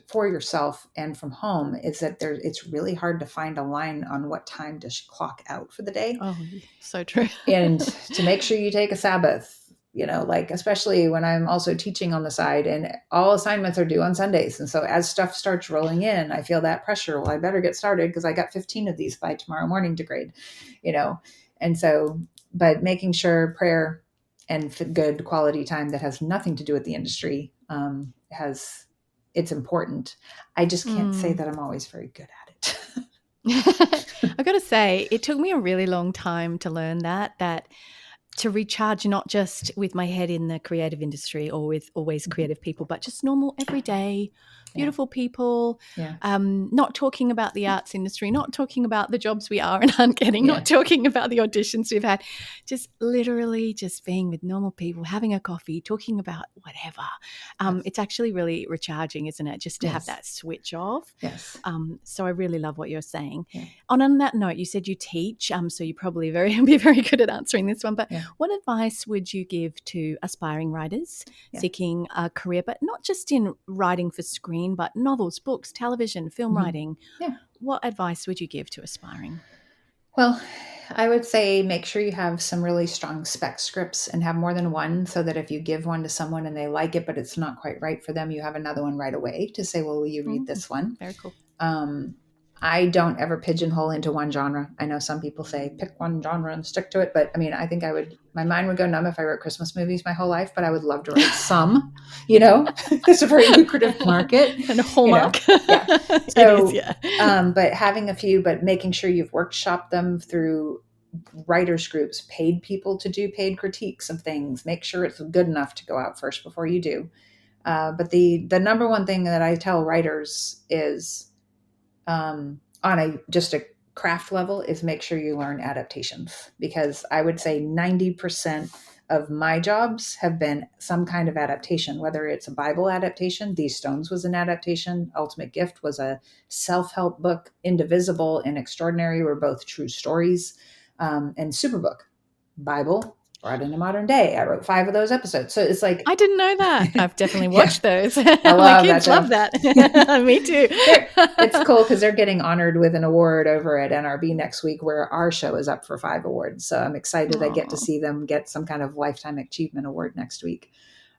for yourself and from home is that it's really hard to find a line on what time to clock out for the day. Oh, so true. And to make sure you take a Sabbath, like especially when I'm also teaching on the side and all assignments are due on Sundays. And so as stuff starts rolling in, I feel that pressure. Well, I better get started because I got 15 of these by tomorrow morning to grade, And so, but making sure prayer and good quality time that has nothing to do with the industry it's important. I just can't say that I'm always very good at it. I got to say, it took me a really long time to learn that to recharge, not just with my head in the creative industry or with always creative people, but just normal, everyday, beautiful people, not talking about the arts industry, not talking about the jobs we are and aren't getting, not talking about the auditions we've had, just literally just being with normal people, having a coffee, talking about whatever. It's actually really recharging, isn't it? Just to have that switch off. Yes. So I really love what you're saying. Yeah. On that note, you said you teach, so you probably be very good at answering this one, but what advice would you give to aspiring writers seeking a career, but not just in writing for screen, but novels, books, television, film writing? Yeah. What advice would you give to aspiring? Well, I would say make sure you have some really strong spec scripts and have more than one so that if you give one to someone and they like it, but it's not quite right for them, you have another one right away to say, well, will you read this one? Very cool. I don't ever pigeonhole into one genre. I know some people say pick one genre and stick to it, but I mean, I think my mind would go numb if I wrote Christmas movies my whole life, but I would love to write some, It's a very lucrative market. And a Hallmark. So, it is, but having a few, but making sure you've workshopped them through writers groups, paid people to do paid critiques of things, make sure it's good enough to go out first before you do. But the number one thing that I tell writers is, on just a craft level, is make sure you learn adaptations, because I would say 90% of my jobs have been some kind of adaptation, whether it's a Bible adaptation. These Stones was an adaptation. Ultimate Gift was a self-help book. Indivisible and Extraordinary were both true stories. And Superbook, Bible, brought into modern day. I wrote 5 of those episodes. So it's like, I didn't know that. I've definitely watched those. My kids love that. Me too. It's cool because they're getting honored with an award over at NRB next week, where our show is up for 5 awards. So I'm excited. I get to see them get some kind of lifetime achievement award next week.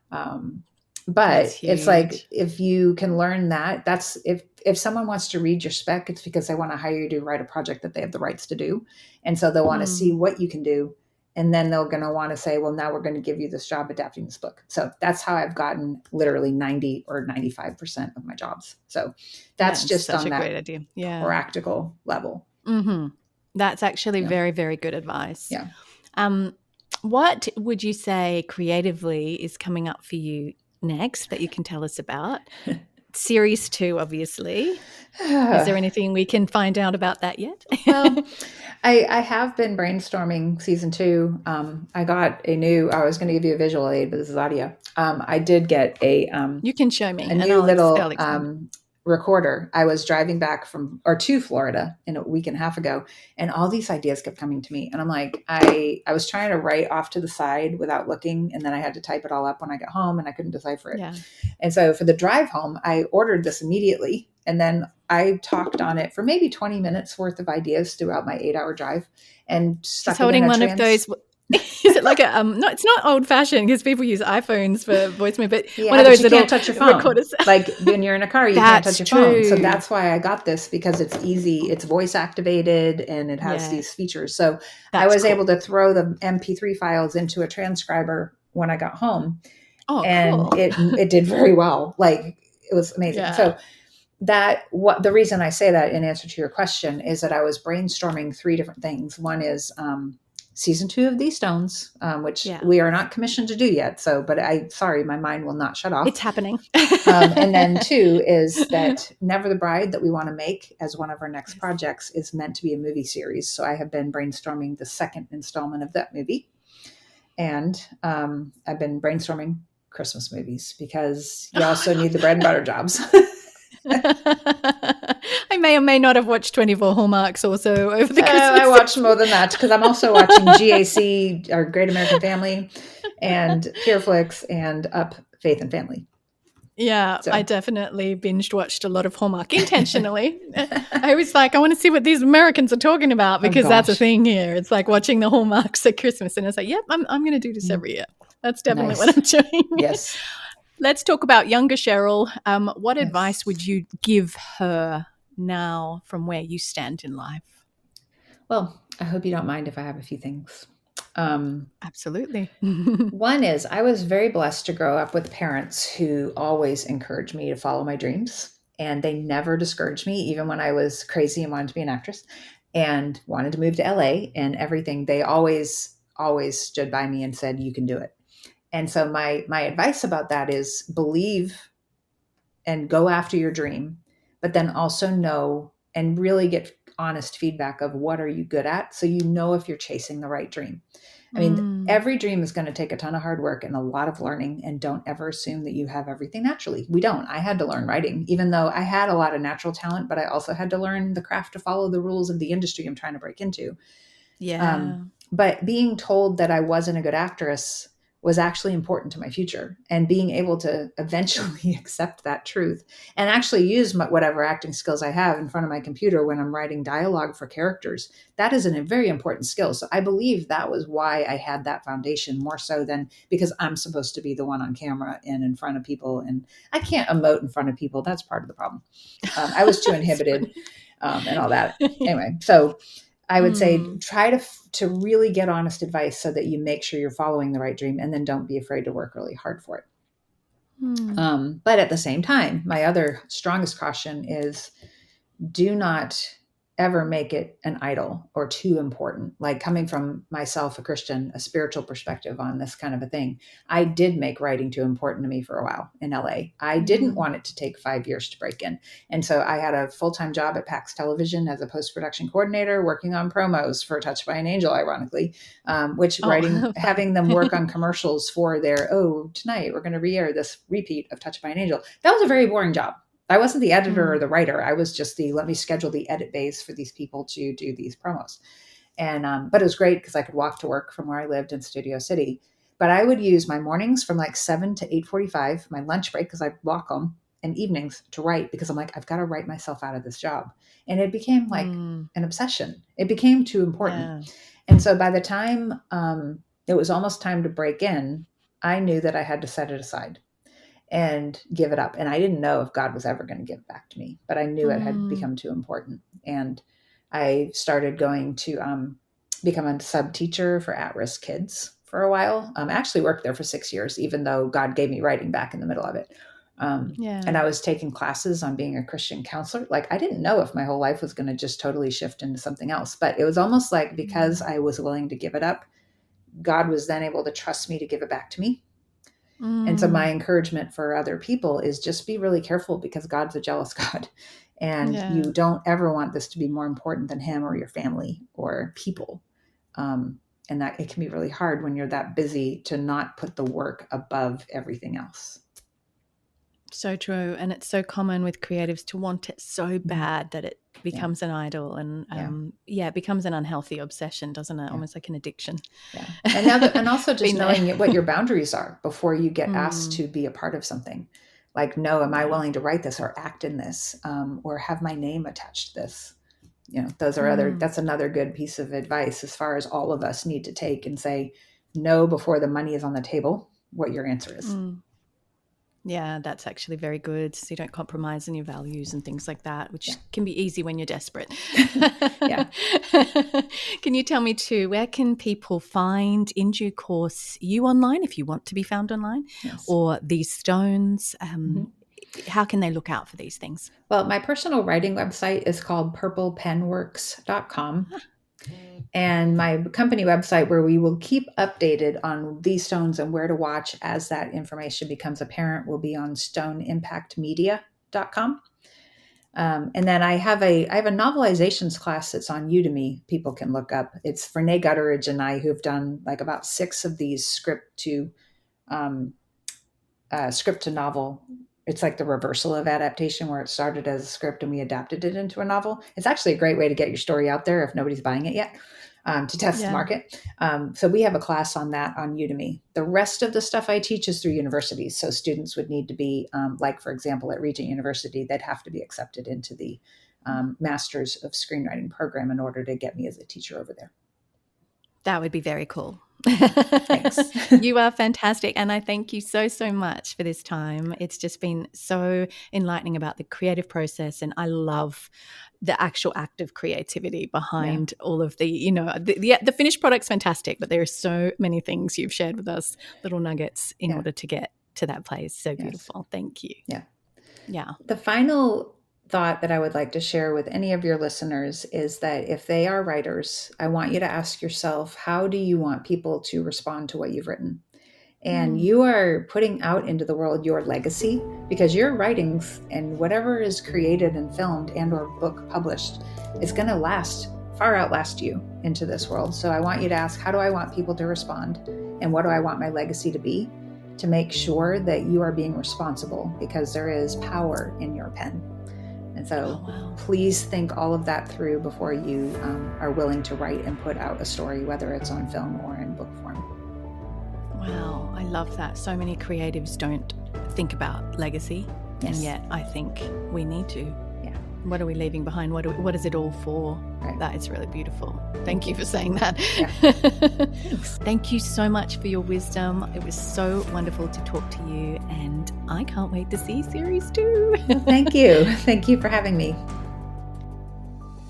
But it's like, if you can learn that's if someone wants to read your spec, it's because they want to hire you to write a project that they have the rights to do. And so they'll want to see what you can do. And then they're going to want to say, well, now we're going to give you this job adapting this book. So that's how I've gotten literally 90 or 95% of my jobs. So that's just on that great idea. Practical level. Mm-hmm. That's actually very, very good advice. Yeah. What would you say creatively is coming up for you next that you can tell us about? series 2, obviously. Is there anything we can find out about that yet? Well, I have been brainstorming season 2. I got I was going to give you a visual aid, but this is audio. I did get You can show me a and new little I'll explain. recorder. I was driving back to Florida in a week and a half ago, and all these ideas kept coming to me. And I'm like, I was trying to write off to the side without looking, and then I had to type it all up when I got home, and I couldn't decipher it. Yeah. And so for the drive home, I ordered this immediately, and then I talked on it for maybe 20 minutes worth of ideas throughout my 8-hour drive, and stuck She's it in holding a one of those. Is it like a no? It's not old fashioned because people use iPhones for voicemail, but one of those you little can't touch your phone. recorders. Like when you're in a car, you can't touch That's your phone. So true. that's why I got this, because it's easy. It's voice activated and it has these features. So I That's was cool. able to throw the MP3 files into a transcriber when I got home, Oh, and cool. it did very well. Like it was amazing. Yeah. So the reason I say that in answer to your question is that I was brainstorming 3 different things. One is season 2 of These Stones, which we are not commissioned to do yet. So, but sorry, my mind will not shut off. It's happening. And then 2 is that Never the Bride, that we want to make as one of our next projects, is meant to be a movie series. So I have been brainstorming the second installment of that movie. And I've been brainstorming Christmas movies because you also need the bread and butter jobs. I may or may not have watched 24 Hallmarks also over the Christmas. I watched more than that because I'm also watching GAC, or Great American Family, and Pureflix, and Up, Faith and Family. Yeah, so I definitely binge watched a lot of Hallmark intentionally. I was like, I want to see what these Americans are talking about, because that's a thing here. It's like watching the Hallmarks at Christmas, and it's like, yep, I'm going to do this every year. That's definitely what I'm doing. Yes. Let's talk about younger Cheryl. What advice would you give her now from where you stand in life? Well, I hope you don't mind if I have a few things. Absolutely. One is, I was very blessed to grow up with parents who always encouraged me to follow my dreams, and they never discouraged me, even when I was crazy and wanted to be an actress and wanted to move to LA and everything. They always stood by me and said, you can do it. And so my advice about that is believe and go after your dream, but then also know and really get honest feedback of what are you good at, so you know if you're chasing the right dream. I mean, every dream is going to take a ton of hard work and a lot of learning, and don't ever assume that you have everything naturally. We don't. I had to learn writing, even though I had a lot of natural talent, but I also had to learn the craft to follow the rules of the industry I'm trying to break into. Yeah. But being told that I wasn't a good actress was actually important to my future, and being able to eventually accept that truth and actually use whatever acting skills I have in front of my computer when I'm writing dialogue for characters, that is a very important skill. So I believe that was why I had that foundation, more so than because I'm supposed to be the one on camera and in front of people, and I can't emote in front of people. That's part of the problem. I was too inhibited and all that. Anyway, so I would say try to really get honest advice so that you make sure you're following the right dream, and then don't be afraid to work really hard for it. But at the same time, my other strongest caution is, do not ever make it an idol or too important. Like, coming from myself, a Christian, a spiritual perspective on this kind of a thing, I did make writing too important to me for a while in LA. I didn't want it to take 5 years to break in. And so I had a full-time job at PAX Television as a post-production coordinator, working on promos for Touched by an Angel, ironically, having them work on commercials for their, tonight we're going to re-air this repeat of Touched by an Angel. That was a very boring job. I wasn't the editor or the writer. I was just let me schedule the edit bays for these people to do these promos. And, but it was great because I could walk to work from where I lived in Studio City. But I would use my mornings from like 7 to 8:45, my lunch break, because I'd walk home, and evenings to write, because I'm like, I've got to write myself out of this job. And it became like an obsession. It became too important. Yeah. And so by the time it was almost time to break in, I knew that I had to set it aside and give it up. And I didn't know if God was ever going to give it back to me, but I knew it had become too important. And I started going to become a sub teacher for at-risk kids for a while. I actually worked there for 6 years, even though God gave me writing back in the middle of it. And I was taking classes on being a Christian counselor. Like, I didn't know if my whole life was going to just totally shift into something else, but it was almost like, because I was willing to give it up, God was then able to trust me to give it back to me. And so my encouragement for other people is just be really careful, because God's a jealous God. And you don't ever want this to be more important than him or your family or people. And that it can be really hard when you're that busy to not put the work above everything else. So true. And it's so common with creatives to want it so bad that it becomes an idol, and it becomes an unhealthy obsession, doesn't it? Almost like an addiction. Yeah. And also just knowing what your boundaries are before you get asked to be a part of something. Like, no, am I willing to write this or act in this, or have my name attached to this? Those are that's another good piece of advice as far as all of us need to take and say no before the money is on the table, what your answer is. Yeah, that's actually very good. So you don't compromise on your values and things like that, which can be easy when you're desperate. Yeah. Can you tell me too, where can people find in due course you online if you want to be found online, or these stones? How can they look out for these things? Well, my personal writing website is called purplepenworks.com. And my company website, where we will keep updated on these stones and where to watch as that information becomes apparent, will be on stoneimpactmedia.com. And then I have a novelizations class that's on Udemy. People can look up. It's Renee Gutteridge and I, who've done like about 6 of these script to novel. It's like the reversal of adaptation, where it started as a script and we adapted it into a novel. It's actually a great way to get your story out there if nobody's buying it yet, to test the market. So we have a class on that on Udemy. The rest of the stuff I teach is through universities. So students would need to be, like, for example, at Regent University, they'd have to be accepted into the Masters of Screenwriting program in order to get me as a teacher over there. That would be very cool. Thanks. You are fantastic. And I thank you so, so much for this time. It's just been so enlightening about the creative process. And I love the actual act of creativity behind all of the, the finished product's fantastic, but there are so many things you've shared with us, little nuggets in order to get to that place. So beautiful. Thank you. Yeah. Yeah. The final thought that I would like to share with any of your listeners is that if they are writers, I want you to ask yourself, how do you want people to respond to what you've written? And you are putting out into the world your legacy, because your writings and whatever is created and filmed and or book published is going to far outlast you into this world. So I want you to ask, how do I want people to respond? And what do I want my legacy to be, to make sure that you are being responsible, because there is power in your pen. And so please think all of that through before you are willing to write and put out a story, whether it's on film or in book form. Wow, I love that. So many creatives don't think about legacy, and yet I think we need to. Yeah. What are we leaving behind? What is it all for? Right. That is really beautiful. Thank you for saying that. Yeah. Thanks. Thank you so much for your wisdom. It was so wonderful to talk to you, and I can't wait to see series 2. Well, thank you. Thank you for having me.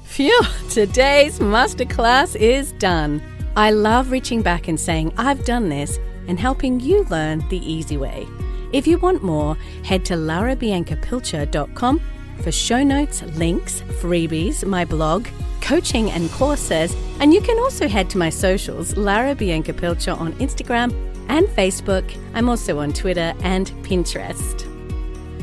Phew, today's masterclass is done. I love reaching back and saying, I've done this, and helping you learn the easy way. If you want more, head to laurabiancapilcher.com for show notes, links, freebies, my blog, coaching and courses, and you can also head to my socials, Laura Bianca Pilcher on Instagram and Facebook. I'm also on Twitter and Pinterest.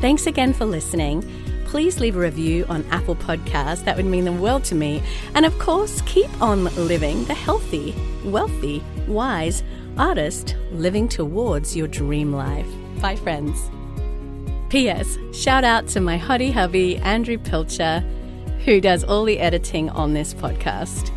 Thanks again for listening. Please leave a review on Apple Podcasts. That would mean the world to me. And of course, keep on living the healthy, wealthy, wise artist living towards your dream life. Bye, friends. P.S. Shout out to my hottie hubby, Andrew Pilcher, who does all the editing on this podcast.